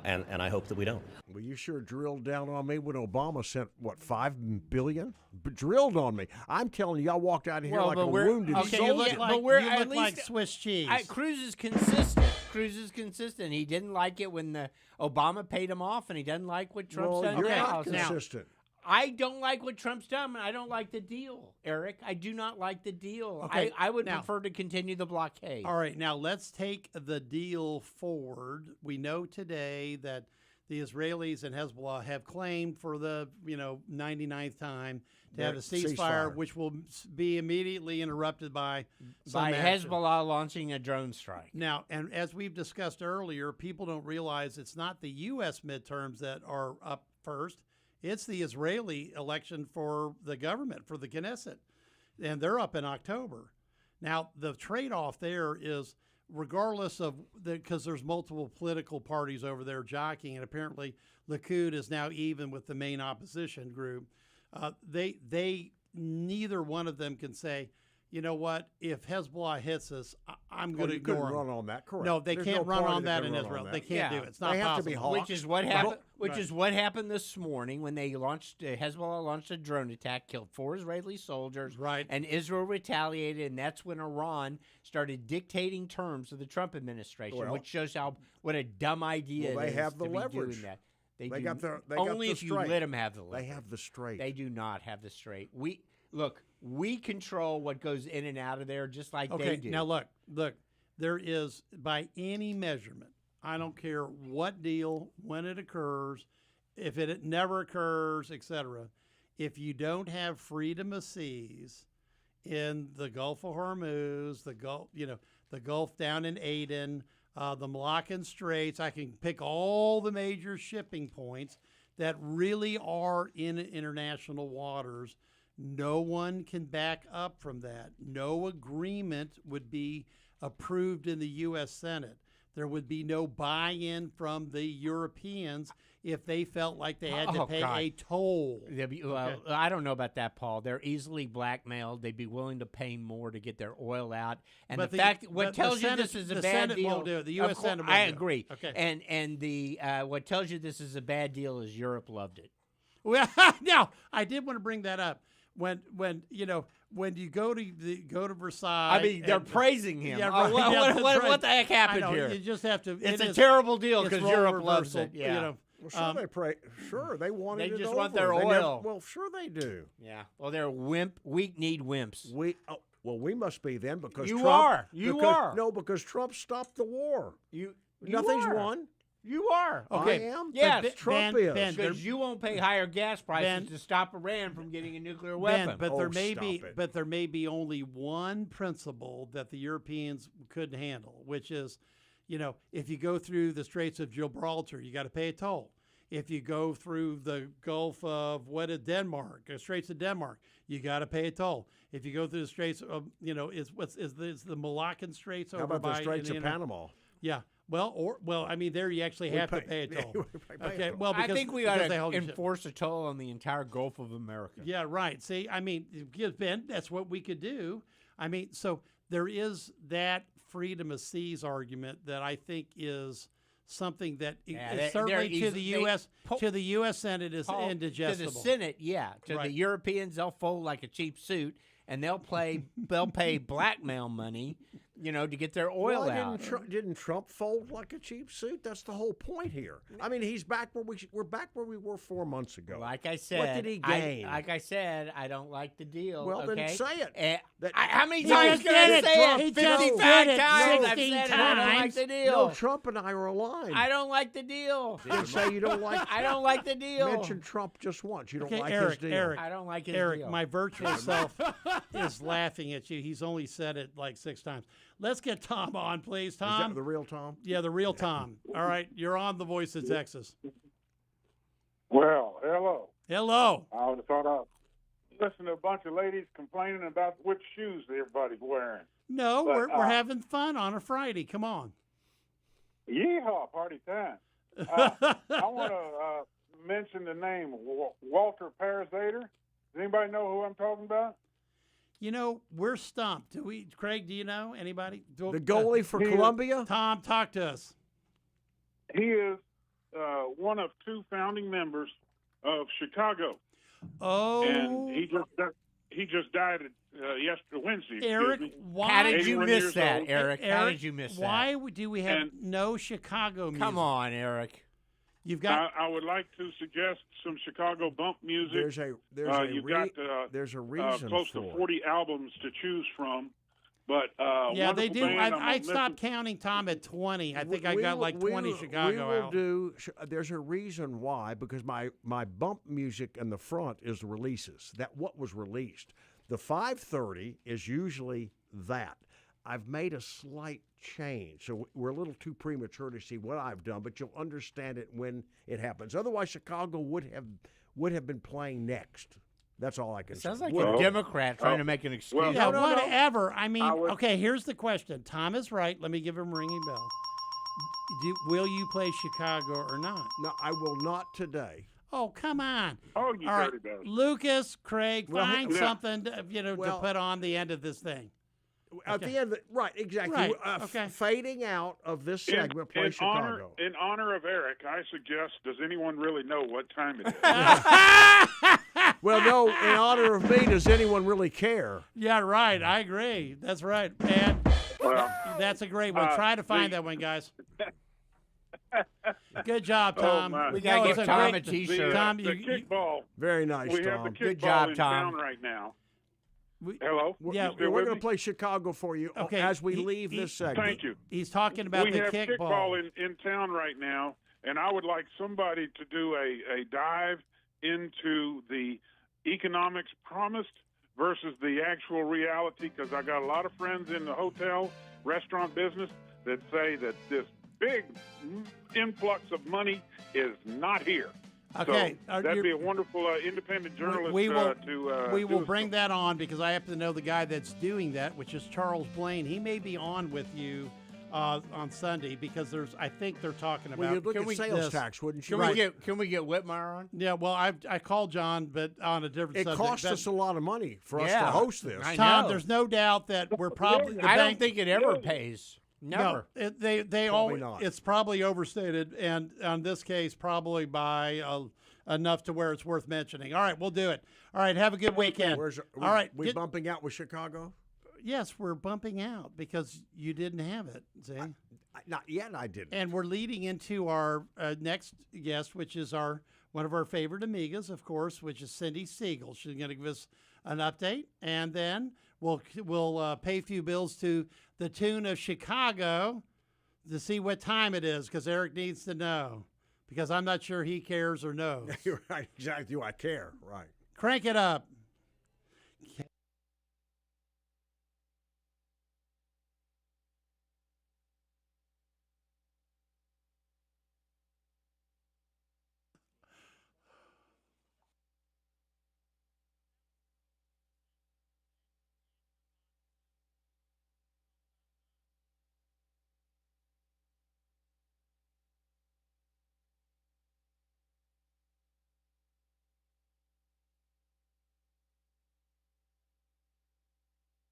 and I hope that we don't. Well, you sure drilled down on me when Obama sent, what, $5 billion? Drilled on me. I'm telling you, I walked out of here like a wounded soldier. You look like Swiss cheese. Cruz is consistent. Cruz is consistent. He didn't like it when the Obama paid him off, and he doesn't like what Trump's done. You're now. not consistent. I don't like what Trump's done, and I don't like the deal, Eric. I do not like the deal. Okay, I would prefer to continue the blockade. All right, now let's take the deal forward. We know today that the Israelis and Hezbollah have claimed for the 99th time to have a ceasefire, which will be immediately interrupted by Hezbollah launching a drone strike. Now, and as we've discussed earlier, people don't realize it's not the U.S. midterms that are up first. It's the Israeli election for the government, for the Knesset, and they're up in October. Now, the trade-off there is, regardless of because there's multiple political parties over there jockeying, and apparently Likud is now even with the main opposition group. They neither one of them can say, you know what, if Hezbollah hits us, I'm going to ignore them. You couldn't run on that, correct? No, they There's can't no run party on that in run Israel. on They that. can't do it. It's not They have possible. to be hawks. Which is what happened this morning when they launched Hezbollah launched a drone attack, killed 4 Israeli soldiers, right? And Israel retaliated, and that's when Iran started dictating terms of the Trump administration, which shows what a dumb idea Well, it they is have the to leverage. be doing that. They do, got the only if straight. you let them have the leverage. They have the straight. They do not have the straight. We control what goes in and out of there just like they do. Now look, there is, by any measurement, I don't care what deal, when it occurs, if it never occurs, etc. If you don't have freedom of seas in the Gulf of Hormuz, the Gulf down in Aden, the Malaccan Straits, I can pick all the major shipping points that really are in international waters. No one can back up from that. No agreement would be approved in the U.S. Senate. There would be no buy-in from the Europeans if they felt like they had to pay a toll. I don't know about that, Paul. They're easily blackmailed. They'd be willing to pay more to get their oil out. And what tells you this is a bad Senate deal. Won't do it. The U.S. Senate won't I do it. agree. Okay. And what tells you this is a bad deal is Europe loved it. Well, now I did want to bring that up. When you go to Versailles, I mean, they're praising him. Yeah, right. What the heck happened here? You just have to. It's a terrible deal because Europe loves it. Yeah. Well, sure they pray. Sure, they wanted it They just over. want their They oil. well, sure they do. Yeah. Well, they're weak-kneed wimps. We must be then because You Trump, are. You are. No, because Trump stopped the war. You Nothing's are. won. You are. Okay. I am. Yeah, But Trump is. Because you won't pay higher gas prices to stop Iran from getting a nuclear weapon. But there may be only one principle that the Europeans couldn't handle, which is, if you go through the Straits of Gibraltar, you got to pay a toll. If you go through the Gulf of Denmark, Straits of Denmark, you got to pay a toll. If you go through the Straits of, it's the Malaccan Straits over How about by the Straits of Indiana. Panama? Yeah. Well, there you actually have to pay a toll. Okay. Well, I because, think we ought because they to hold your ship. enforce a toll on the entire Gulf of America. Yeah, right. See, Ben, that's what we could do. So there is that freedom of seas argument that I think is something that certainly to the U.S. Senate is indigestible. To the Senate, yeah. To the Europeans, they'll fold like a cheap suit, and they'll pay blackmail money, to get their oil out. Didn't Trump fold like a cheap suit? That's the whole point here. I mean, we're back where we were 4 months ago. Like I said, what did he gain? Like I said, I don't like the deal. Well, okay? then say it. How many times can I say it? 55 times. I've 16 said I don't like the deal. No, Trump and I are aligned. I don't like the deal. Then say you don't like. I don't like the deal. Mention Trump just once. You don't like Eric, his deal. Eric, I don't like his Eric, deal. my virtual self is laughing at you. He's only said it like 6 times. Let's get Tom on, please. Tom. Is that the real Tom? Yeah, the real Tom. All right, you're on the Voice of Texas. Well, hello. Hello. I would have thought I'd listen to a bunch of ladies complaining about which shoes everybody's wearing. No, But, we're having fun on a Friday. Come on. Yeehaw, party time. I want to mention the name Walter Parazader. Does anybody know who I'm talking about? We're stumped. Craig, do you know anybody? The goalie for Columbia? Tom, talk to us. He is one of 2 founding members of Chicago. Oh. And he just died Wednesday. Eric, why? How did you miss that, Eric? How did you miss that? Why do we have no Chicago music? Come on, Eric. You've got. I would like to suggest some Chicago bump music. There's a reason close for to 40 albums to choose from, but yeah, they do. Band, I stopped counting, Tom, at 20. I think I got like 20 Chicago albums. There's a reason why, because my bump music in the front is the releases. What was released. The 5:30 is usually that. I've made a slight change, so we're a little too premature to see what I've done, but you'll understand it when it happens. Otherwise, Chicago would have been playing next. That's all I can say. Sounds like a Democrat trying to make an excuse. Well, yeah, whatever. I mean, okay, here's the question. Tom is right. Let me give him a ringing bell. Will you play Chicago or not? No, I will not today. Oh, come on. Oh, you all dirty bastard. Lucas, Craig, find yeah. something to put on the end of this thing. At the end, right, exactly. Right, okay. Fading out of this segment, play Chicago. In honor of Eric, I suggest, does anyone really know what time it is? Well, no, in honor of me, does anyone really care? Yeah, right. I agree. That's right. And that's a great one. Try to find that one, guys. Good job, Tom. We got to give Tom a T-shirt. Tom, the kickball. Very nice, we Tom. have the kickball Good job, in Tom. town right now. Hello? Yeah, we're going to play Chicago for you as we leave this segment. Thank you. He's talking about we the have kickball. in town right now, and I would like somebody to do a dive into the economics promised versus the actual reality, because I got a lot of friends in the hotel, restaurant business that say that this big influx of money is not here. Okay, so that'd be a wonderful independent journalist. We will bring that on, because I happen to know the guy that's doing that, which is Charles Blaine. He may be on with you on Sunday, because I think they're talking about. Well, you'd look at sales tax, wouldn't you? Can we get Whitmire on? Yeah, well, I called John, but on a different subject. It costs us a lot of money for us to host this. Tom, there's no doubt that we're probably. I don't think it ever pays. Never. No, they always. It's probably overstated, and on this case, probably by enough to where it's worth mentioning. All right, we'll do it. All right, have a good weekend. All right, we bumping out with Chicago? Yes, we're bumping out because you didn't have it. See, not yet. I didn't. And we're leading into our next guest, which is one of our favorite Amigos, of course, which is Cindy Siegel. She's going to give us an update, and then we'll pay a few bills to the tune of Chicago to see what time it is, because Eric needs to know, because I'm not sure he cares or knows. You're right. Exactly. Do I care? Right. Crank it up.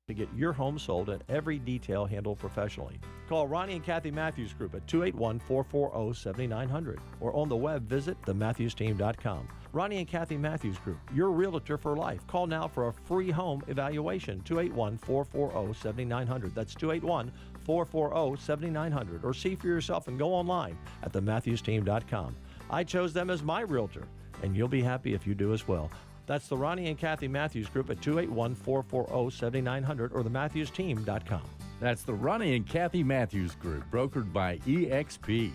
To get your home sold and every detail handled professionally. Call Ronnie and Kathy Matthews Group at 281-440-7900 or on the web visit thematthewsteam.com. Ronnie and Kathy Matthews Group, your realtor for life. Call now for a free home evaluation, 281-440-7900. That's 281-440-7900. Or see for yourself and go online at thematthewsteam.com. I chose them as my realtor, and you'll be happy if you do as well. That's the Ronnie and Kathy Matthews Group at 281-440-7900 or thematthewsteam.com. That's the Ronnie and Kathy Matthews Group, brokered by EXP.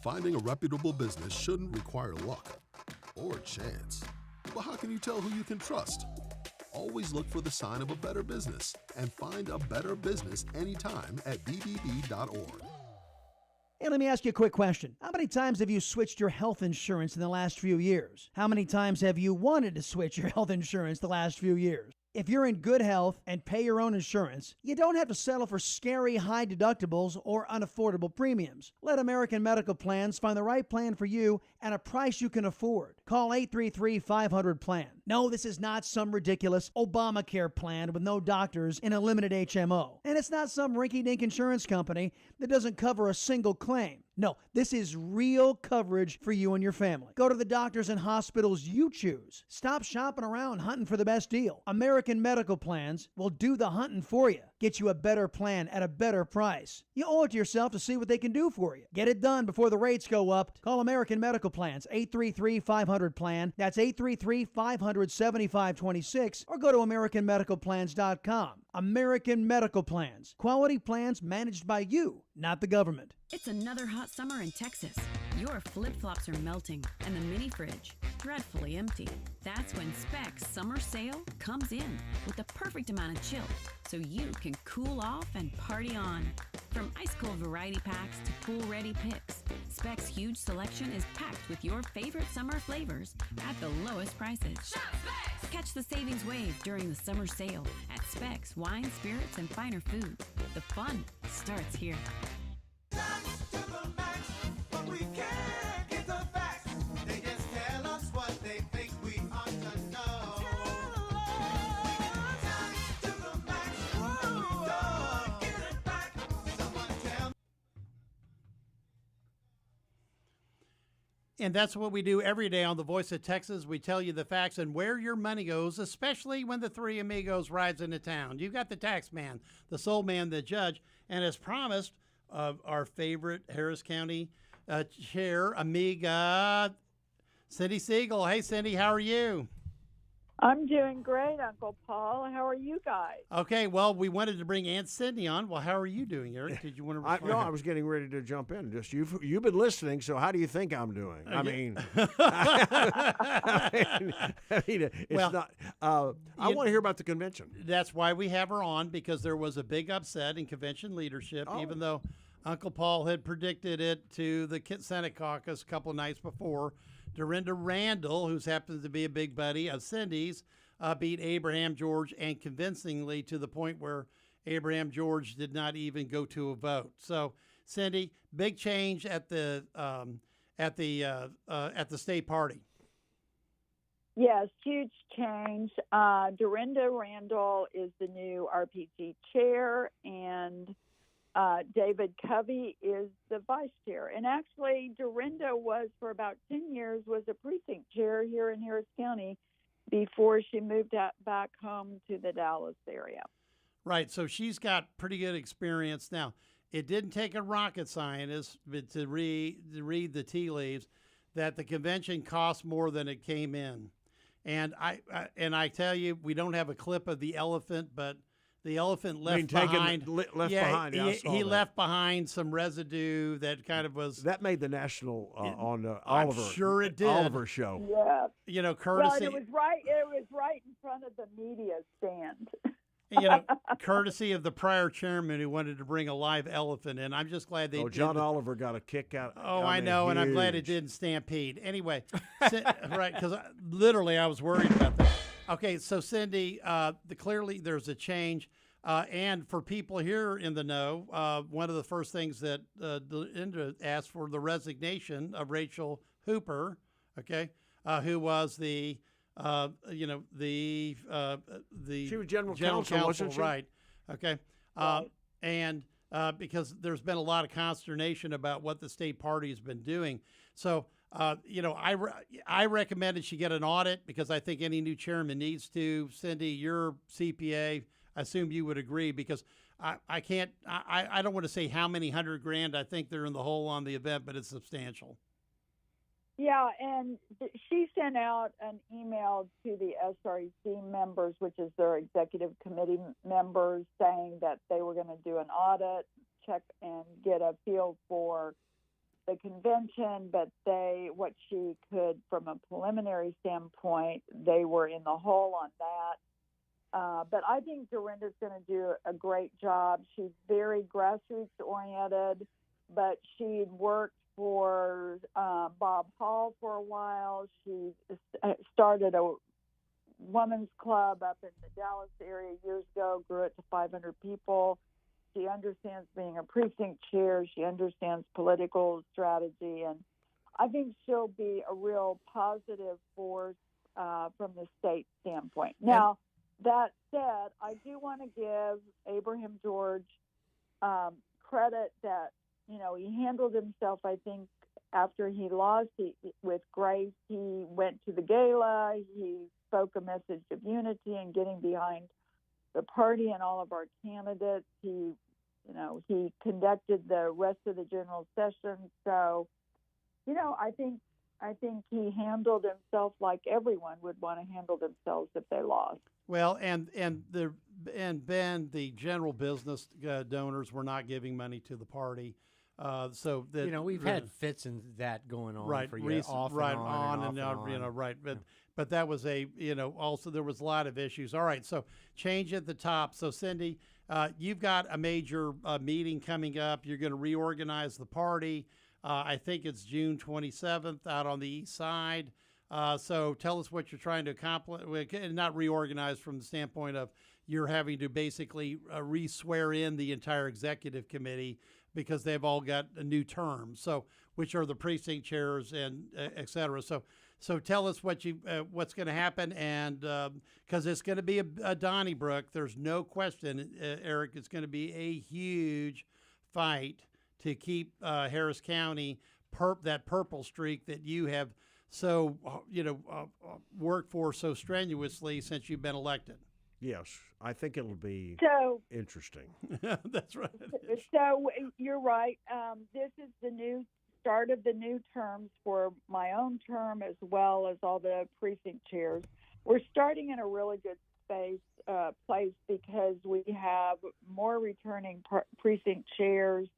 Finding a reputable business shouldn't require luck or chance. But how can you tell who you can trust? Always look for the sign of a better business and find a better business anytime at bbb.org. Hey, let me ask you a quick question. How many times have you switched your health insurance in the last few years? How many times have you wanted to switch your health insurance the last few years? If you're in good health and pay your own insurance, you don't have to settle for scary high deductibles or unaffordable premiums. Let American Medical Plans find the right plan for you at a price you can afford. Call 833-500-PLAN. No, this is not some ridiculous Obamacare plan with no doctors and a limited HMO. And it's not some rinky-dink insurance company that doesn't cover a single claim. No, this is real coverage for you and your family. Go to the doctors and hospitals you choose. Stop shopping around hunting for the best deal. American Medical Plans will do the hunting for you. Get you a better plan at a better price. You owe it to yourself to see what they can do for you. Get it done before the rates go up. Call American Medical Plans, 833-500-PLAN. That's 833-500-7526. Or go to AmericanMedicalPlans.com. American Medical Plans. Quality plans managed by you, not the government. It's another hot summer in Texas. Your flip-flops are melting and the mini fridge dreadfully empty. That's when Specs Summer Sale comes in with the perfect amount of chill so you can cool off and party on. From ice-cold variety packs to pool-ready picks, Specs' huge selection is packed with your favorite summer flavors at the lowest prices. Shop Specs! Catch the savings wave during the summer sale at Specs Wine, Spirits, and Finer Foods. The fun starts here. And that's what we do every day on The Voice of Texas. We tell you the facts and where your money goes, especially when the three amigos rides into town. You've got the tax man, the soul man, the judge, and as promised, our favorite Harris County chair, amiga, Cindy Siegel. Hey, Cindy, how are you? I'm doing great, Uncle Paul. How are you guys? Okay, well, we wanted to bring Aunt Cindy on. Well, how are you doing, Eric? Did you want to respond? No, I was getting ready to jump in. Just you've been listening, so how do you think I'm doing? I mean, it's well, not. I want to hear about the convention. That's why we have her on, because there was a big upset in convention leadership, even though Uncle Paul had predicted it to the Senate caucus a couple of nights before. Dorinda Randall, who happens to be a big buddy of Cindy's, beat Abraham George, and convincingly to the point where Abraham George did not even go to a vote. So, Cindy, big change at the state party. Yes, huge change. Dorinda Randall is the new RPG chair, and David Covey is the vice chair. And actually, Dorinda was, for about 10 years, was a precinct chair here in Harris County before she moved back home to the Dallas area. Right, so she's got pretty good experience. Now, it didn't take a rocket scientist to read the tea leaves that the convention cost more than it came in. And I tell you, we don't have a clip of the elephant, but the elephant left behind. He left behind some residue that kind of was. That made the national on Oliver. I'm sure it did. Oliver show. Yeah. You know, courtesy. Well, it was right in front of the media stand. You know, courtesy of the prior chairman who wanted to bring a live elephant in. I'm just glad they. Oh, John Oliver got a kick out. Oh, I know, and I'm glad it didn't stampede. Anyway, right? Because literally, I was worried about that. Okay, so Cindy, clearly there's a change, and for people here in the know, one of the first things that Linda asked for the resignation of Rachel Hooper, okay, who was the she was general counsel, wasn't she? Right? Okay, and because there's been a lot of consternation about what the state party has been doing, so I recommended she get an audit because I think any new chairman needs to. Cindy, your CPA, I assume you would agree, because I don't want to say how many $100,000 I think they're in the hole on the event, but it's substantial. Yeah, and she sent out an email to the SREC members, which is their executive committee members, saying that they were going to do an audit, check and get a feel for the convention, but what she could, from a preliminary standpoint, they were in the hole on that. But I think Dorinda's going to do a great job. She's very grassroots oriented, but she'd worked for Bob Hall for a while. She started a women's club up in the Dallas area years ago, grew it to 500 people. She understands being a precinct chair. She understands political strategy. And I think she'll be a real positive force from the state standpoint. Now, that said, I do want to give Abraham George credit that, he handled himself, I think, after he lost with grace. He went to the gala. He spoke a message of unity and getting behind the party and all of our candidates. He conducted the rest of the general session. So, I think he handled himself like everyone would want to handle themselves if they lost. Well, and Ben, the general business donors were not giving money to the party. So that we've had fits in that going on for years, off and on. But that was also there was a lot of issues. All right, so change at the top. So Cindy, you've got a major meeting coming up. You're going to reorganize the party. I think it's June 27th out on the east side. So tell us what you're trying to accomplish, and not reorganize from the standpoint of you're having to basically re-swear in the entire executive committee because they've all got a new term. So, which are the precinct chairs and et cetera. So tell us what's going to happen, and because it's going to be a Donnybrook, there's no question, Eric, it's going to be a huge fight to keep Harris County that purple streak that you have worked for so strenuously since you've been elected. Yes, I think it'll be interesting. That's right. So you're right. This is the new start of the new terms for my own term as well as all the precinct chairs. We're starting in a really good place because we have more returning precinct chairs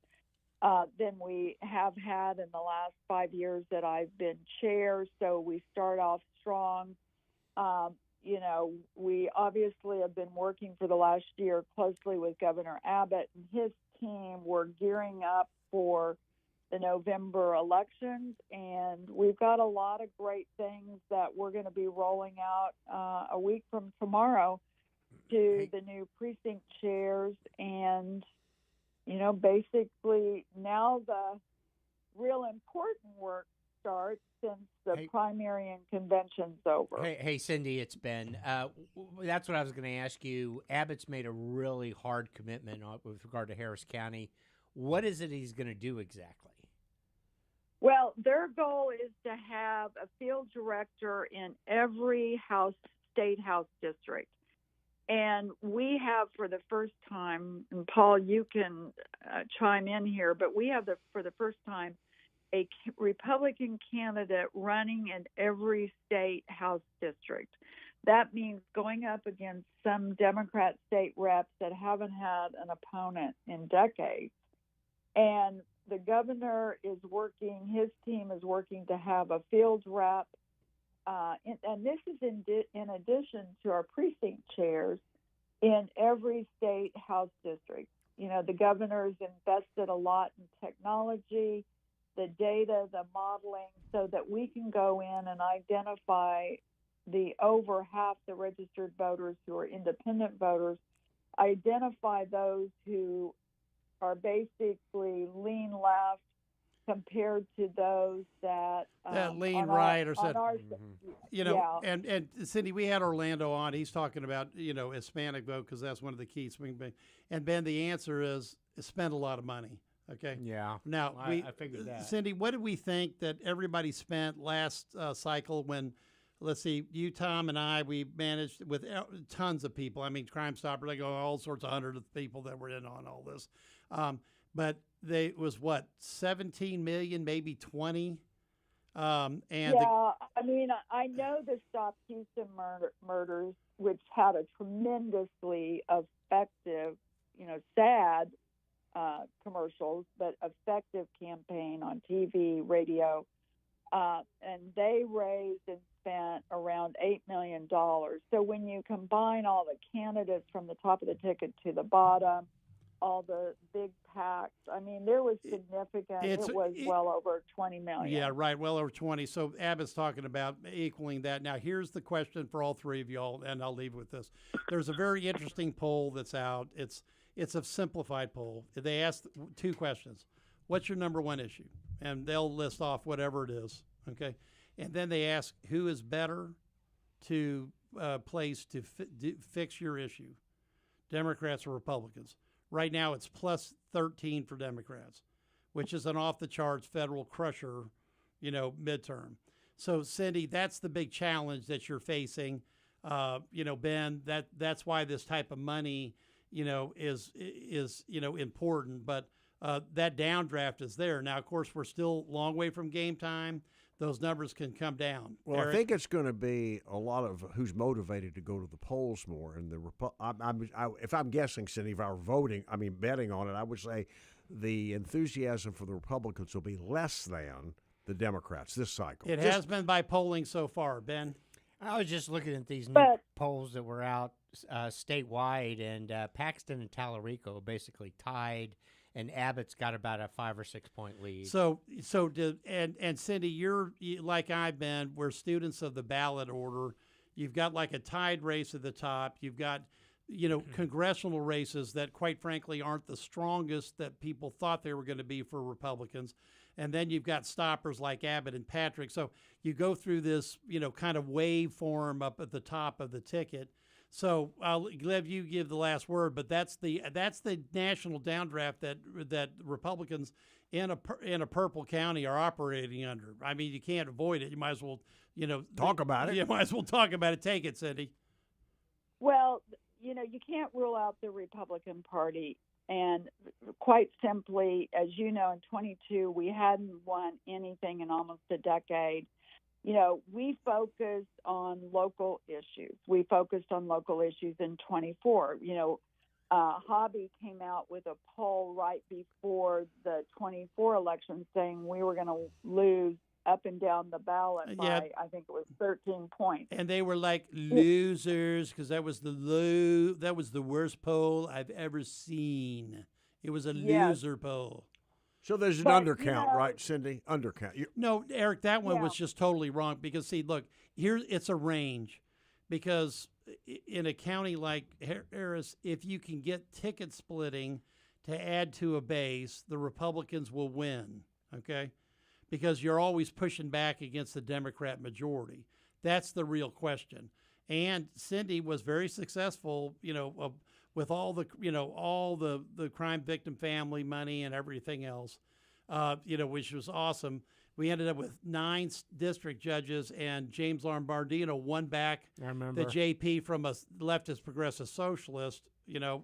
than we have had in the last 5 years that I've been chair. So we start off strong. We obviously have been working for the last year closely with Governor Abbott and his team. We're gearing up for the November elections, and we've got a lot of great things that we're going to be rolling out a week from tomorrow to the new precinct chairs. And, basically now the real important work starts since the primary and convention's over. Hey, Cindy, it's Ben. That's what I was going to ask you. Abbott's made a really hard commitment with regard to Harris County. What is it he's going to do exactly? Well, their goal is to have a field director in every state house district. And we have for the first time, and Paul, you can chime in here, but we have for the first time a Republican candidate running in every state house district. That means going up against some Democrat state reps that haven't had an opponent in decades. And the governor is working, his team is working to have a field rep. And this is in addition to our precinct chairs in every state house district. The governor's invested a lot in technology, the data, the modeling, so that we can go in and identify the over half the registered voters who are independent voters, identify those who are basically lean left compared to those that lean right, and Cindy, we had Orlando on. He's talking about Hispanic vote because that's one of the key swing. And Ben, the answer is spend a lot of money. Okay. Yeah. Now, I figured that. Cindy, what did we think that everybody spent last cycle when, let's see, you, Tom, and I, we managed with tons of people. I mean, Crime Stopper, like all sorts of hundreds of people that were in on all this. But it was what, 17 million, maybe 20? I mean, I know the Stop Houston murders, which had a tremendously effective, sad commercials, but effective campaign on TV, radio, and they raised and spent around $8 million. So when you combine all the candidates from the top of the ticket to the bottom, all the big PACs, I mean, there was significant. It was well over 20 million. Yeah, right, well over 20. So Abbott's talking about equaling that. Now, here's the question for all three of y'all, and I'll leave with this. There's a very interesting poll that's out. It's a simplified poll. They asked two questions. What's your number one issue? And they'll list off whatever it is, okay? And then they ask who is better to place to fix your issue, Democrats or Republicans. Right now it's plus 13 for Democrats, which is an off-the-charts federal crusher, midterm. So, Cindy, that's the big challenge that you're facing. Ben, that's why this type of money is important, but that downdraft is there. Now, of course, we're still a long way from game time. Those numbers can come down. Well, Eric? I think it's going to be a lot of who's motivated to go to the polls more. And if I'm guessing, Cindy, if I were betting on it, I would say the enthusiasm for the Republicans will be less than the Democrats this cycle. It has been by polling so far, Ben. I was just looking at these new polls that were out statewide, and Paxton and Tallarico basically tied, and Abbott's got about a 5 or 6 point lead. And Cindy, you're like I've been. We're students of the ballot order. You've got like a tied race at the top. You've got, congressional races that, quite frankly, aren't the strongest that people thought they were going to be for Republicans. And then you've got stoppers like Abbott and Patrick. So you go through this, kind of waveform up at the top of the ticket. So I'll let you give the last word, but that's the national downdraft that Republicans in a purple county are operating under. I mean, you can't avoid it. You might as well, talk about it. You might as well talk about it. Take it, Cindy. Well, you can't rule out the Republican Party. And quite simply, as you know, in 22, we hadn't won anything in almost a decade. We focused on local issues. We focused on local issues in 24. Hobby came out with a poll right before the 24 election saying we were going to lose up and down the ballot by, I think it was 13 points. And they were like losers because that was the worst poll I've ever seen. It was a loser poll. So there's an undercount, right, Cindy? Undercount. No, Eric, that one was just totally wrong because, see, look, here it's a range because in a county like Harris, if you can get ticket splitting to add to a base, the Republicans will win, okay? Because you're always pushing back against the Democrat majority. That's the real question. And Cindy was very successful, with all the crime victim family money and everything else, which was awesome. We ended up with 9 district judges, and James Lombardino won back the JP from a leftist progressive socialist,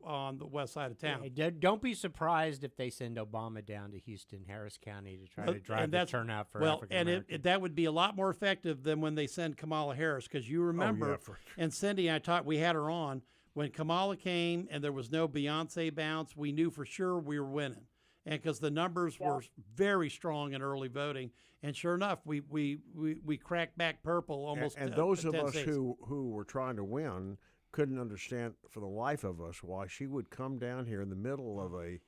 on the west side of town. Yeah, don't be surprised if they send Obama down to Houston, Harris County to try to drive the turnout for African Americans. That would be a lot more effective than when they send Kamala Harris, because you remember, and Cindy and I we had her on, when Kamala came and there was no Beyonce bounce, we knew for sure we were winning. And because the numbers were very strong in early voting, and sure enough, we cracked back purple almost. And those of us who were trying to win couldn't understand for the life of us why she would come down here in the middle of a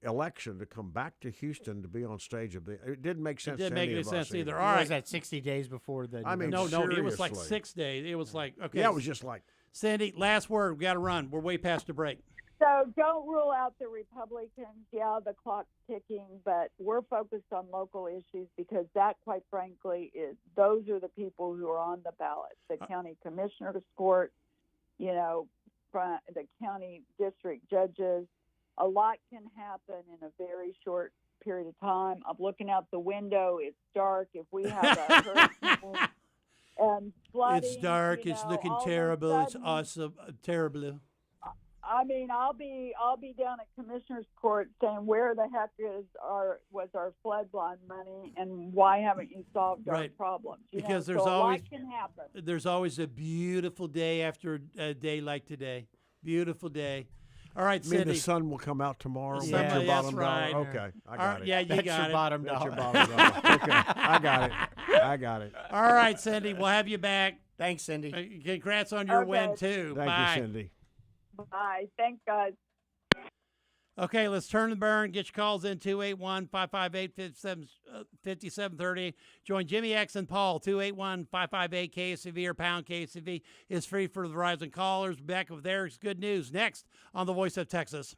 election to come back to Houston to be on stage. It didn't make sense. It didn't make any sense either. All right, was that 60 days before the? I mean, no, it was like 6 days. It was like okay. Yeah, it was just like. Cindy, last word. We got to run. We're way past the break. So don't rule out the Republicans. Yeah, the clock's ticking, but we're focused on local issues because that, quite frankly, those are the people who are on the ballot. The county commissioner's court, the county district judges, a lot can happen in a very short period of time. I'm looking out the window. It's dark. If we have a hurricane and flooding, it's dark. It's looking terrible. It's awesome. Terrible. I mean, I'll be down at Commissioner's Court saying, where the heck was our flood bond money, and why haven't you solved our problems? Because there's always a lot can happen. There's always a beautiful day after a day like today. Beautiful day. All right, Cindy. Cindy. The sun will come out tomorrow. That's your bottom right. dollar. Okay, I got it. Yeah, you got it. Bottom That's dollar. your bottom dollar. Okay, I got it. I got it. All right, Cindy. We'll have you back. Thanks, Cindy. Congrats on your win, too. Thank Bye. you, Cindy. Bye. Thanks, guys. Okay, let's turn the burn. Get your calls in 281-558-5730. Join Jimmy X and Paul 281-558-KSEV or pound KSEV is free for the Verizon callers. Back with Eric's good news next on the Voice of Texas.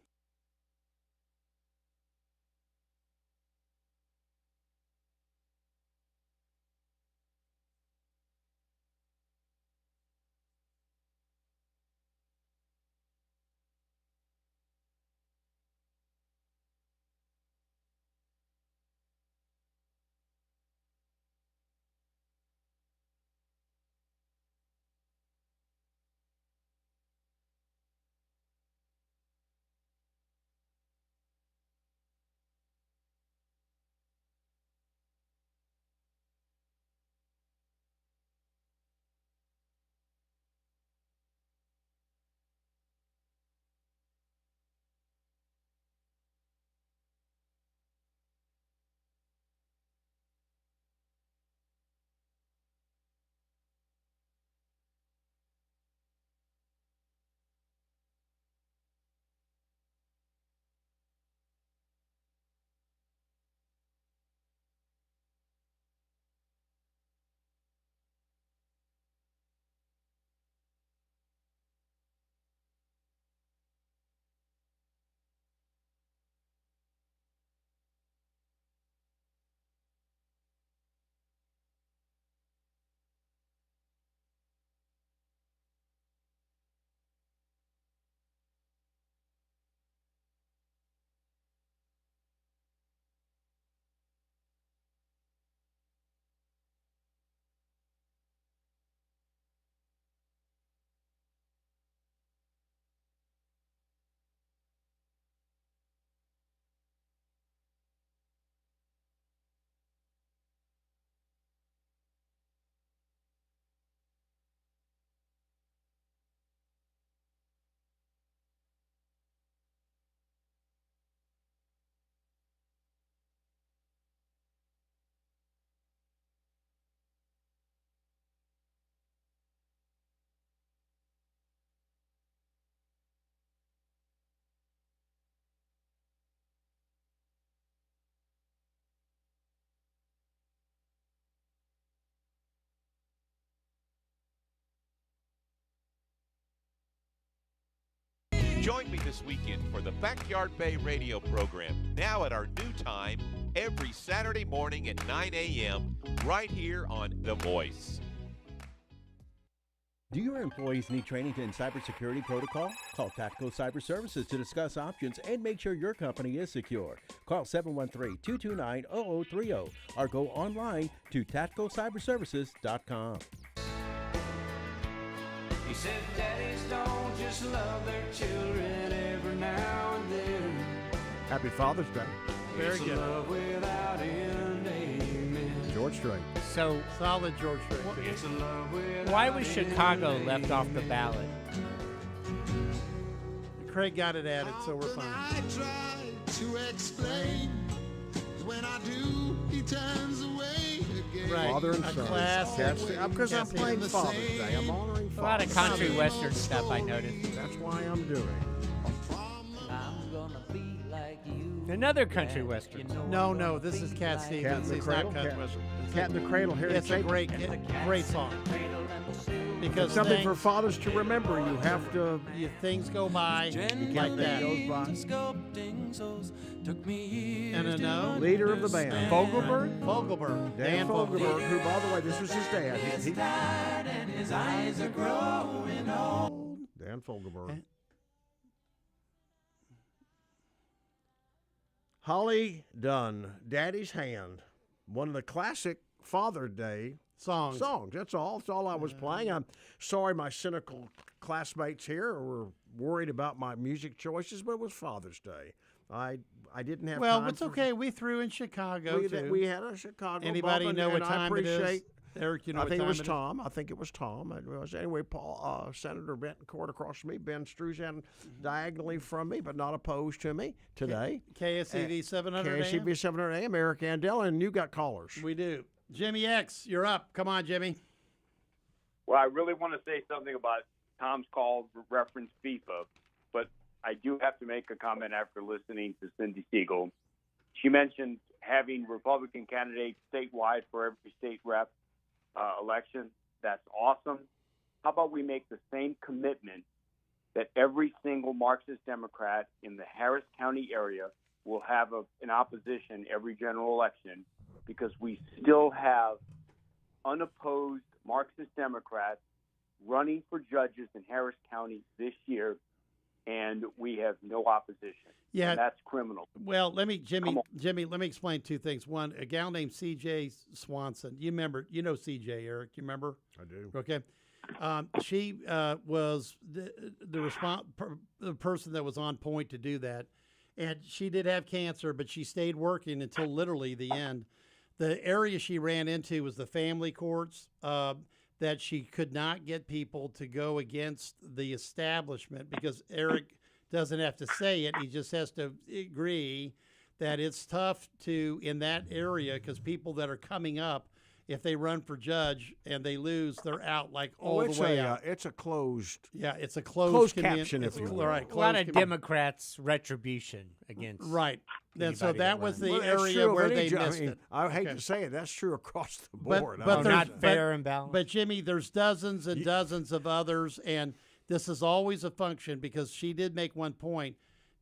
Join me this weekend for the Backyard Bay radio program, now at our new time, every Saturday morning at 9 a.m., right here on The Voice. Do your employees need training in cybersecurity protocol? Call Tactical Cyber Services to discuss options and make sure your company is secure. Call 713-229-0030 or go online to tacticalcyberservices.com. He said daddies don't just love their children every now and then. Happy Father's Day. Very It's good. love without end, amen. George Strait. So solid, George Strait. It's a love without why was Chicago left off the ballot? Craig got it added, so we're fine. I try to explain. When I do, he turns away again. Right. Father and A son. classic. Because I'm playing Father's Day. I'm honoring A lot of Father's country Day. western stuff I noticed. That's why I'm doing it. Another country western. No, this is Cat Stevens. in the It's Cradle? not Cat Cat- Western. Cat in the Cradle, Harry It's a Chapin. great song. Because It's something for things- fathers to remember. You have to. things go by like that. Goes by. And a no. Leader of the band, Fogelberg. Fogelberg. Dan Fogelberg, who, by the way, this was his dad. His eyes are growing old. Dan Fogelberg. Holly Dunn, Daddy's Hand, one of the classic Father Day songs. That's all. That's all I was playing. I'm sorry my cynical classmates here were worried about my music choices, but it was Father's Day. I didn't have time. Well, it's okay. We threw in Chicago, too. We had a Chicago Anybody bump, know what and time I appreciate, it is? Eric, you know I what think time it was it is? Tom. I think it was Tom. It was, anyway, Paul, Senator Betancourt across from me, Ben Struzan diagonally from me, but not opposed to me today. KSEV 700 AM? KSEV 700 AM, Eric Andel, and you got callers. We do. Jimmy X, you're up. Come on, Jimmy. Well, I really want to say something about Tom's call reference FIFA, but I do have to make a comment after listening to Cindy Siegel. She mentioned having Republican candidates statewide for every state rep election. That's awesome. How about we make the same commitment that every single Marxist Democrat in the Harris County area will have an opposition every general election, because we still have unopposed Marxist Democrats running for judges in Harris County this year, and we have no opposition. Yeah, and that's criminal. Well, Jimmy, let me explain two things. One, a gal named C.J. Swanson. You know C.J., Eric. You remember? I do. Okay. She was the person that was on point to do that, and she did have cancer, but she stayed working until literally the end. The area she ran into was the family courts, that she could not get people to go against the establishment, because Eric doesn't have to say it. He just has to agree that it's tough in that area, because people that are coming up, if they run for judge and they lose, they're out all the way out. It's a closed. Yeah, it's a closed caption, if you will. Right, a lot of Democrats' retribution against. Right. And so that was the Well, area where they missed it. I hate to say it, that's true across the board. But there's not fair and balanced. But Jimmy, there's dozens and dozens of others, and this is always a function, because she did make one point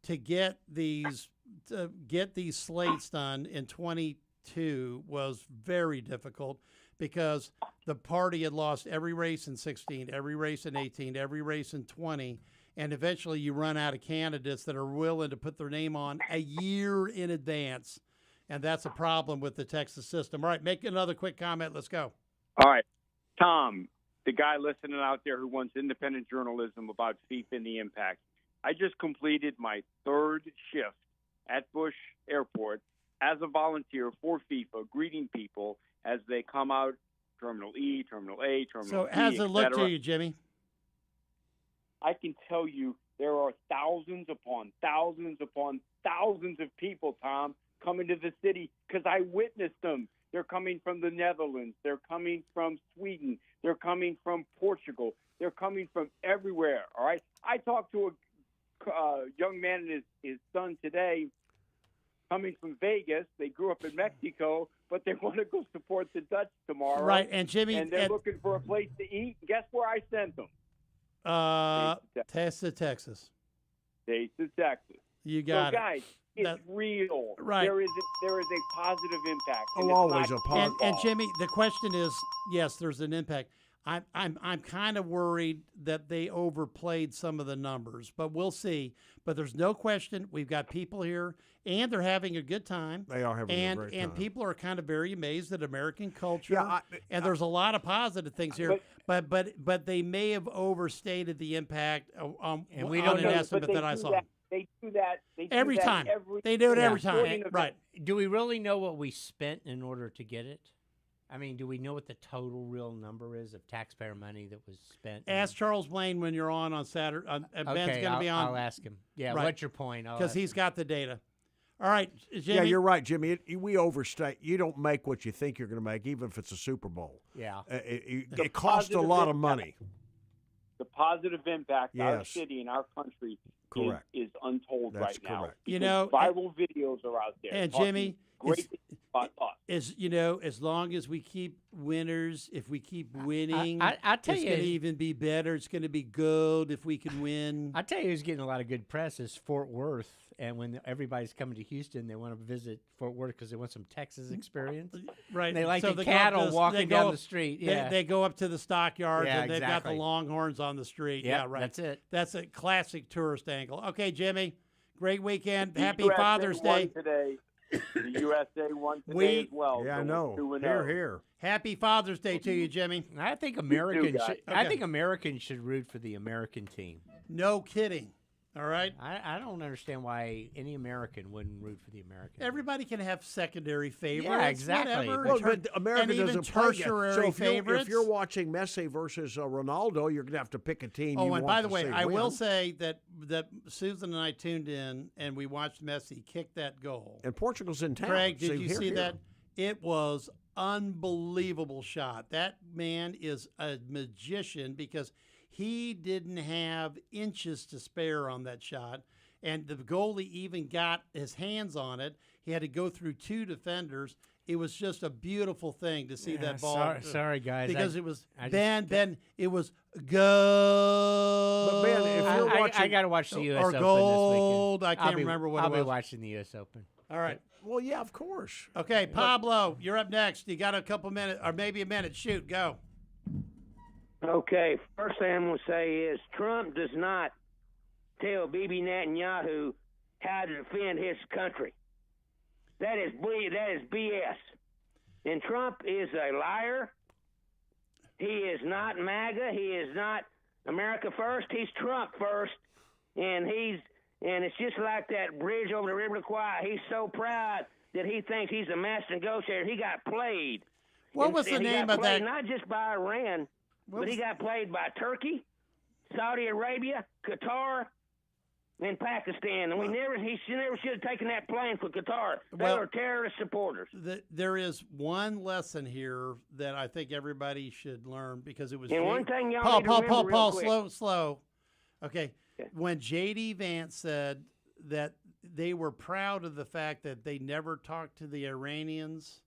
to get these slates done in 2022 was very difficult, because the party had lost every race in 16, every race in 18, every race in 20, and eventually you run out of candidates that are willing to put their name on a year in advance, and that's a problem with the Texas system. All right, make another quick comment. Let's go. All right. Tom, the guy listening out there who wants independent journalism about FIFA and the impact. I just completed my third shift at Bush Airport as a volunteer for FIFA, greeting people as they come out, Terminal E, Terminal A, Terminal So B, how's it look to cetera. you, Jimmy? I can tell you there are thousands upon thousands upon thousands of people, Tom, coming to the city, because I witnessed them. They're coming from the Netherlands. They're coming from Sweden. They're coming from Portugal. They're coming from everywhere, all right? I talked to a young man and his son today coming from Vegas. They grew up in Mexico, but they want to go support the Dutch tomorrow. Right, and Jimmy... And they're looking for a place to eat. Guess where I sent them? Texas. Texas. You got so, guys, it's real. Right. There is a positive impact. Oh, always a positive. And Jimmy, the question is, yes, there's an impact. I'm kind of worried that they overplayed some of the numbers, but we'll see. But there's no question we've got people here, and they're having a good time. They are having a great time. And people are kind of very amazed at American culture. And there's a lot of positive things here, but they may have overstated the impact and we on don't an know, estimate that I saw. They do that. They do every that time. Every They do it every sporting time. Right. Do we really know what we spent in order to get it? I mean, do we know what the total real number is of taxpayer money that was spent? Ask Charles Blaine when you're on Saturday. Ben's going to be on. I'll ask him. Yeah, right. What's your point? Because he's got the data. All right, Jimmy. Yeah, you're right, Jimmy. We overstate. You don't make what you think you're going to make, even if it's a Super Bowl. Yeah. It costs a lot of money. The positive impact Yes. our city and our country Correct. is untold That's right now. correct. Because You know, viral videos are out there. And talking Jimmy, great about us. as long as we keep winners, if we keep winning, I tell it's you, going to even be better. It's going to be good if we can win. I tell you, who's getting a lot of good press is Fort Worth. And when everybody's coming to Houston, they want to visit Fort Worth because they want some Texas experience. Right. And they like So the they go up cattle to the- walking they go down up- the street. They, Yeah. they go up to the stockyards Yeah, and they've got the exactly. longhorns on the street. Yep, Yeah, right. that's it. That's a classic tourist angle. Okay, Jimmy, Great weekend. The Happy USA Father's won Day. Today. The USA won today as well. Yeah, I so know. we're 2-0. Here, here. Happy Father's Day to you, Jimmy. I think too, Americans guys. should. I think Americans should root for the American team. No kidding. All right. I don't understand why any American wouldn't root for the American. Everybody can have secondary favorites. Yeah, exactly. Whatever. Well, but America and even doesn't play yet. tertiary So favorites. if you're watching Messi versus Ronaldo, you're going to have to pick a team. Oh, you and want by the to way, see I win. will say that Susan and I tuned in and we watched Messi kick that goal. And Portugal's in town. Craig, did So you here, see here. that? It was unbelievable shot. That man is a magician because he didn't have inches to spare on that shot. And the goalie even got his hands on it. He had to go through 2 defenders. It was just a beautiful thing to see that ball. Sorry, guys. Because it was Ben. It was gold. But Ben, if you're watching, I got to watch the U.S. or Open gold. this weekend. I can't remember what it was. I'll be watching the U.S. Open. All right. Well, yeah, of course. Okay, Pablo, you're up next. You got a couple minutes, or maybe a minute. Shoot, go. Okay, first thing I'm going to say is Trump does not tell Bibi Netanyahu how to defend his country. That is BS. And Trump is a liar. He is not MAGA. He is not America first. He's Trump first. And it's just like that bridge over the River Kwai. He's so proud that he thinks he's a master negotiator. He got played. What was the name of that? Not just by Iran, but he got played by Turkey, Saudi Arabia, Qatar, and Pakistan. And he never should have taken that plane for Qatar. They Well, were terrorist supporters. There is one lesson here that I think everybody should learn because it was. And one thing y'all need to remember real Paul, quick. slow. Okay. When J.D. Vance said that they were proud of the fact that they never talked to the Iranians,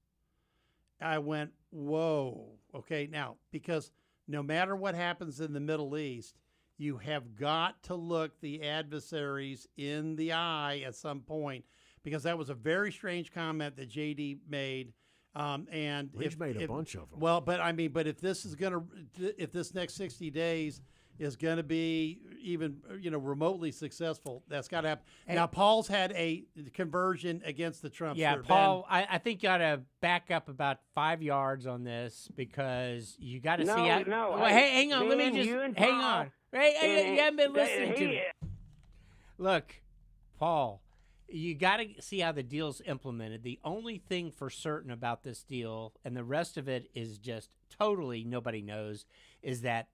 I went, whoa. Okay, now, because no matter what happens in the Middle East, you have got to look the adversaries in the eye at some point, because that was a very strange comment that J.D. made. And He's made a bunch of them. Well, but if this next 60 days is going to be even remotely successful, that's got to happen. Now, Paul's had a conversion against the Trump. Yeah, Paul, I think you got to back up about 5 yards on this because you got to see. Well, hang on. Let me just hang on. Hey, you haven't been listening to me. Look, Paul, you got to see how the deal's implemented. The only thing for certain about this deal, and the rest of it is just totally nobody knows, is that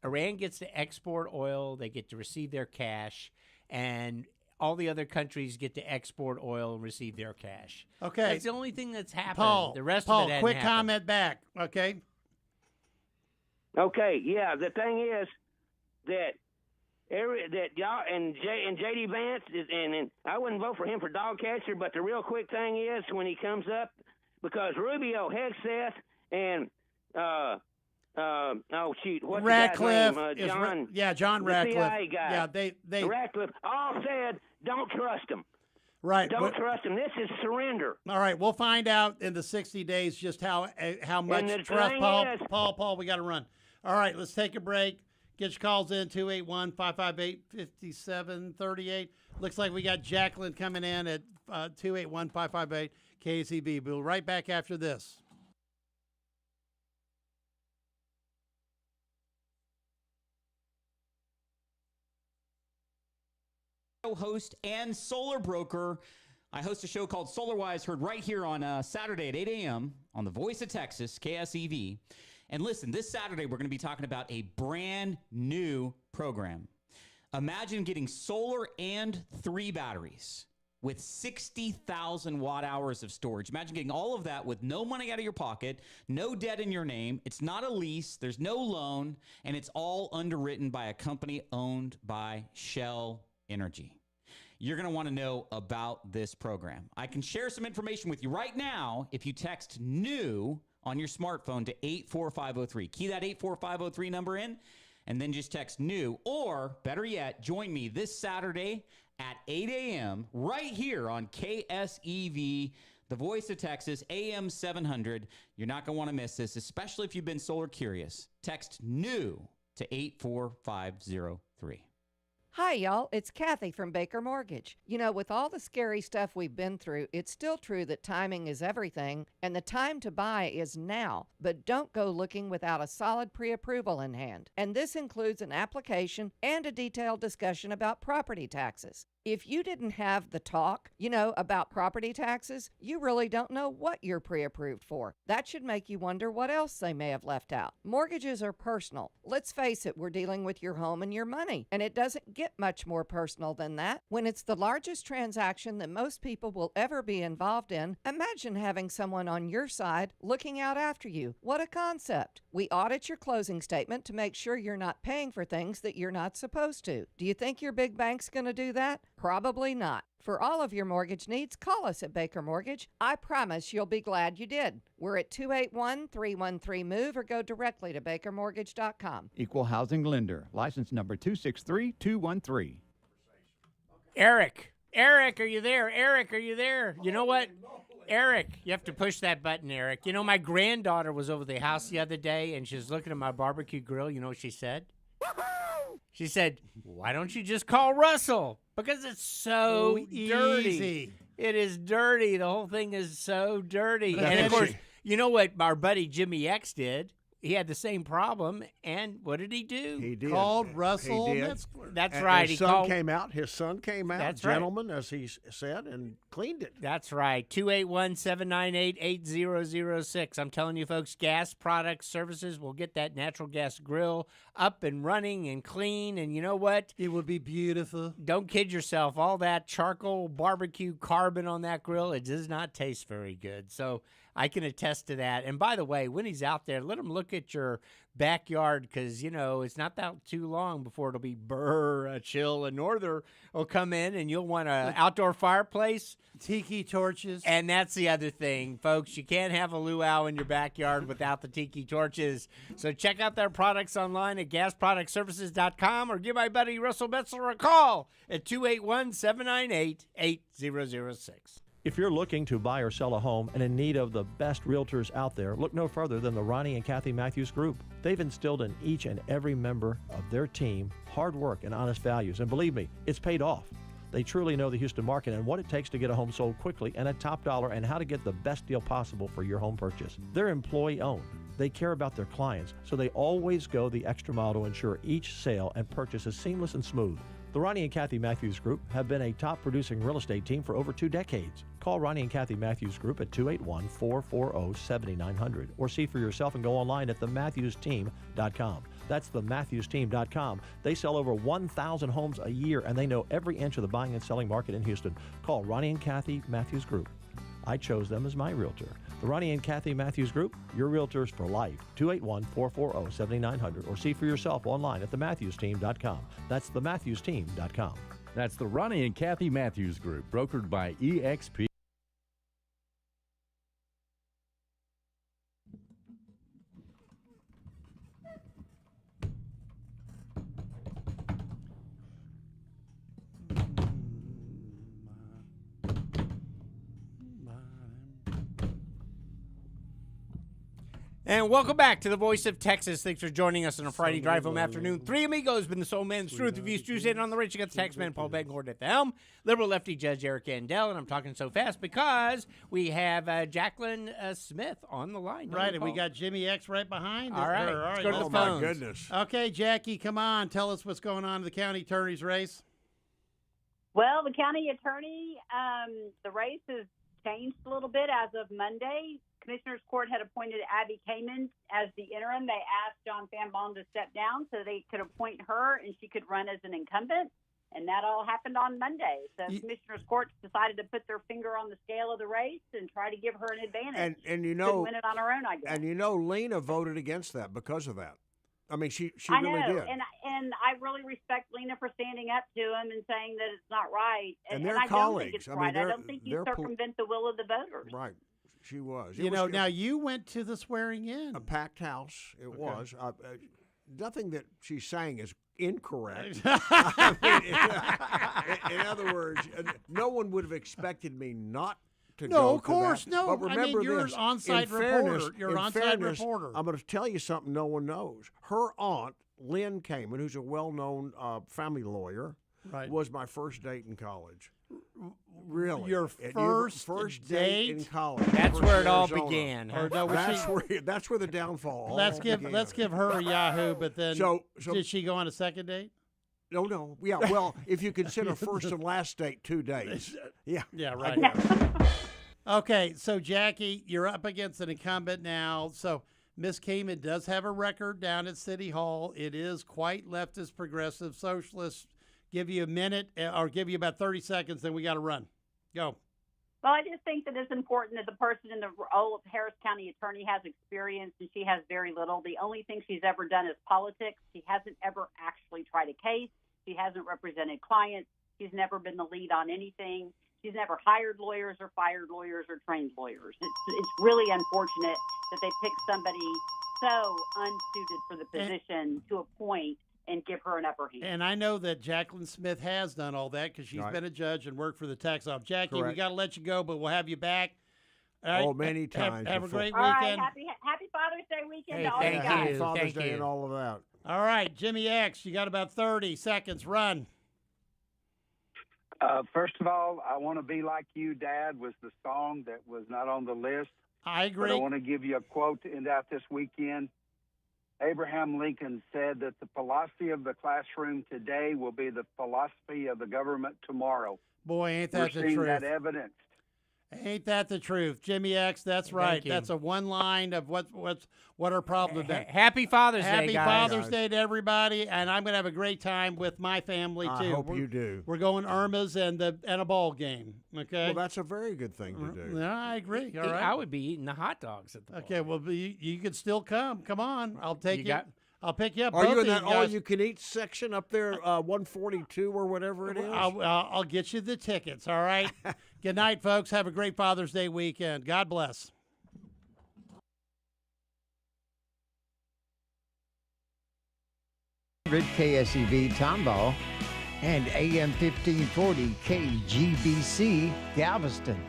Iran gets to export oil, they get to receive their cash, and all the other countries get to export oil and receive their cash. Okay. That's the only thing that's happened. Paul, the rest of it hasn't quick happened. comment back, okay? Okay, yeah. The thing is that y'all and J.D. Vance and I wouldn't vote for him for dog catcher, but the real quick thing is when he comes up, because Rubio, Hegseth, and what's Radcliffe, the guy's name? John Radcliffe. The CIA guy. Yeah, they Radcliffe all said don't trust him. Right. Don't trust him. This is surrender. All right, we'll find out in the 60 days just how much the trust. thing Paul, is- Paul, we got to run. All right, let's take a break. Get your calls in 281-558-5738. Looks like we got Jacqueline coming in at 281-558 KSEV. We'll be right back after this. Host and solar broker. I host a show called SolarWise, heard right here on Saturday at 8 a.m. on the Voice of Texas, KSEV. And listen, this Saturday we're going to be talking about a brand new program. Imagine getting solar and 3 batteries with 60,000 watt hours of storage. Imagine getting all of that with no money out of your pocket, no debt in your name. It's not a lease. There's no loan, and it's all underwritten by a company owned by Shell Energy. You're going to want to know about this program. I can share some information with you right now if you text NEW on your smartphone to 84503. Key that 84503 number in, and then just text NEW. Or, better yet, join me this Saturday at 8 a.m. right here on KSEV, the Voice of Texas, AM 700. You're not going to want to miss this, especially if you've been solar curious. Text NEW to 84503. Hi, y'all. It's Kathy from Baker Mortgage. You know, with all the scary stuff we've been through, it's still true that timing is everything, and the time to buy is now. But don't go looking without a solid pre-approval in hand. And this includes an application and a detailed discussion about property taxes. If you didn't have the talk, about property taxes, you really don't know what you're pre-approved for. That should make you wonder what else they may have left out. Mortgages are personal. Let's face it, we're dealing with your home and your money, and it doesn't get much more personal than that. When it's the largest transaction that most people will ever be involved in, imagine having someone on your side looking out after you. What a concept. We audit your closing statement to make sure you're not paying for things that you're not supposed to. Do you think your big bank's going to do that? Probably not. For all of your mortgage needs, call us at Baker Mortgage. I promise you'll be glad you did. We're at 281-313-MOVE or go directly to bakermortgage.com. Equal housing lender. License number 263213. Eric, are you there? Eric, are you there? You know what? Eric, you have to push that button, Eric. You know, my granddaughter was over the house the other day, and she was looking at my barbecue grill. You know what she said? She said, why don't you just call Russell? Because it's so dirty. Easy. It is dirty. The whole thing is so dirty. And, of course, you know what our buddy Jimmy X did? He had the same problem, and what did he do? He did. Called Russell. He did. That's And right. His son came out, That's gentleman, as he said, and cleaned it. That's right. 281-798-8006. I'm telling you, folks, Gas Products Services will get that natural gas grill up and running and clean. And you know what? It would be beautiful. Don't kid yourself. All that charcoal barbecue carbon on that grill, it does not taste very good. So I can attest to that. And by the way, when he's out there, let him look at your backyard because, it's not that too long before it'll be chill. A norther will come in and you'll want an outdoor fireplace. Tiki torches. And that's the other thing, folks. You can't have a luau in your backyard without the tiki torches. So check out their products online at gasproductservices.com or give my buddy Russell Metzler a call at 281-798-8006. If you're looking to buy or sell a home and in need of the best realtors out there, look no further than the Ronnie and Kathy Matthews Group. They've instilled in each and every member of their team hard work and honest values. And believe me, it's paid off. They truly know the Houston market and what it takes to get a home sold quickly and at top dollar and how to get the best deal possible for your home purchase. They're employee-owned. They care about their clients, so they always go the extra mile to ensure each sale and purchase is seamless and smooth. The Ronnie and Kathy Matthews Group have been a top-producing real estate team for over 2 decades. Call Ronnie and Kathy Matthews Group at 281-440-7900 or see for yourself and go online at thematthewsteam.com. That's thematthewsteam.com. They sell over 1,000 homes a year, and they know every inch of the buying and selling market in Houston. Call Ronnie and Kathy Matthews Group. I chose them as my realtor. The Ronnie and Kathy Matthews Group, your realtors for life. 281-440-7900 or see for yourself online at thematthewsteam.com. That's thematthewsteam.com. That's the Ronnie and Kathy Matthews Group, brokered by EXP. And welcome back to the Voice of Texas. Thanks for joining us on a Friday drive home afternoon. Three Amigos, been the soul man, the truth, the views, Tuesday on the rich. You got the tax man, Paul Betancourt at the helm, liberal lefty judge Eric Andel, and I'm talking so fast because we have Jacqueline Smith on the line. Right, and we got Jimmy X right behind. All right, let's go to the phones. My goodness. Okay, Jackie, come on. Tell us what's going on in the county attorney's race. Well, the county attorney, the race has changed a little bit as of Monday. Commissioner's Court had appointed Abby Kamen as the interim. They asked John Fanbaum to step down so they could appoint her and she could run as an incumbent. And that all happened on Monday. So Commissioner's Court decided to put their finger on the scale of the race and try to give her an advantage. And you Couldn't know, win it on her own, I guess. And Lena voted against that because of that. I mean, she I really know, did. and I really respect Lena for standing up to him and saying that it's not right. And they're I colleagues. don't think it's I mean, right. I they're- don't think you they're circumvent the will of the voters. Right. She was. You know, now you went to the swearing in. A packed house. It was. Nothing that she's saying is incorrect. In other words, no one would have expected me not to go No, of to course, that. no. But I mean, remember you're this, an on-site in fairness- reporter. You're an in on-site fairness, reporter. I'm going to tell you something no one knows. Her aunt, Lynn Kamen, who's a well-known family lawyer, was my first date in college. Really? Your first date in college. That's where it all Arizona. began. Or no, That's where the downfall. Let's began. give her a Yahoo. But then, so did she go on a second date? No. Yeah. Well, if you consider first and last date 2 days. Yeah. Yeah. Right. Okay. So Jackie, you're up against an incumbent now. So Miss Kamen does have a record down at City Hall. It is quite leftist, progressive, socialist. Give you a minute or give you about 30 seconds, then we got to run. Go. Well, I just think that it's important that the person in the role of Harris County attorney has experience, and she has very little. The only thing she's ever done is politics. She hasn't ever actually tried a case. She hasn't represented clients. She's never been the lead on anything. She's never hired lawyers or fired lawyers or trained lawyers. It's really unfortunate that they pick somebody so unsuited for the position to appoint and give her an upper hand. And I know that Jacqueline Smith has done all that because she's been a judge and worked for the tax office. Jackie, we got to let you go, but we'll have you back. All right? Oh, many times. Have a great all weekend. Right, happy Father's Day weekend to all thank you you. guys. Happy Father's Thank Day you. and all of that. All right, Jimmy X, you got about 30 seconds. Run. First of all, I Want to Be Like You, Dad was the song that was not on the list. I agree. But I want to give you a quote to end out this weekend. Abraham Lincoln said that the philosophy of the classroom today will be the philosophy of the government tomorrow. Boy, ain't that We're the seeing truth. that evidenced. Ain't that the truth? Jimmy X, that's right. you. That's a one line of what our problem has been. Happy Father's Day, Happy guys. Father's Day to everybody, and I'm going to have a great time with my family, too. I hope you do. We're going Irma's and a ball game, okay? Well, that's a very good thing to do. Yeah, I agree. All right. I would be eating the hot dogs at the ball. Okay, well, you could still come. Come on. I'll take you. got- I'll pick you up. Are both you in of that you guys. all-you-can-eat section up there, 142 or whatever it is? I'll get you the tickets, all right? Good night, folks. Have a great Father's Day weekend. God bless. KSEV Tomball and AM 1540 KGBC Galveston.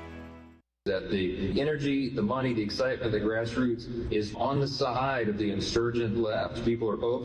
That the energy, the money, the excitement of the grassroots is on the side of the insurgent left. People are open.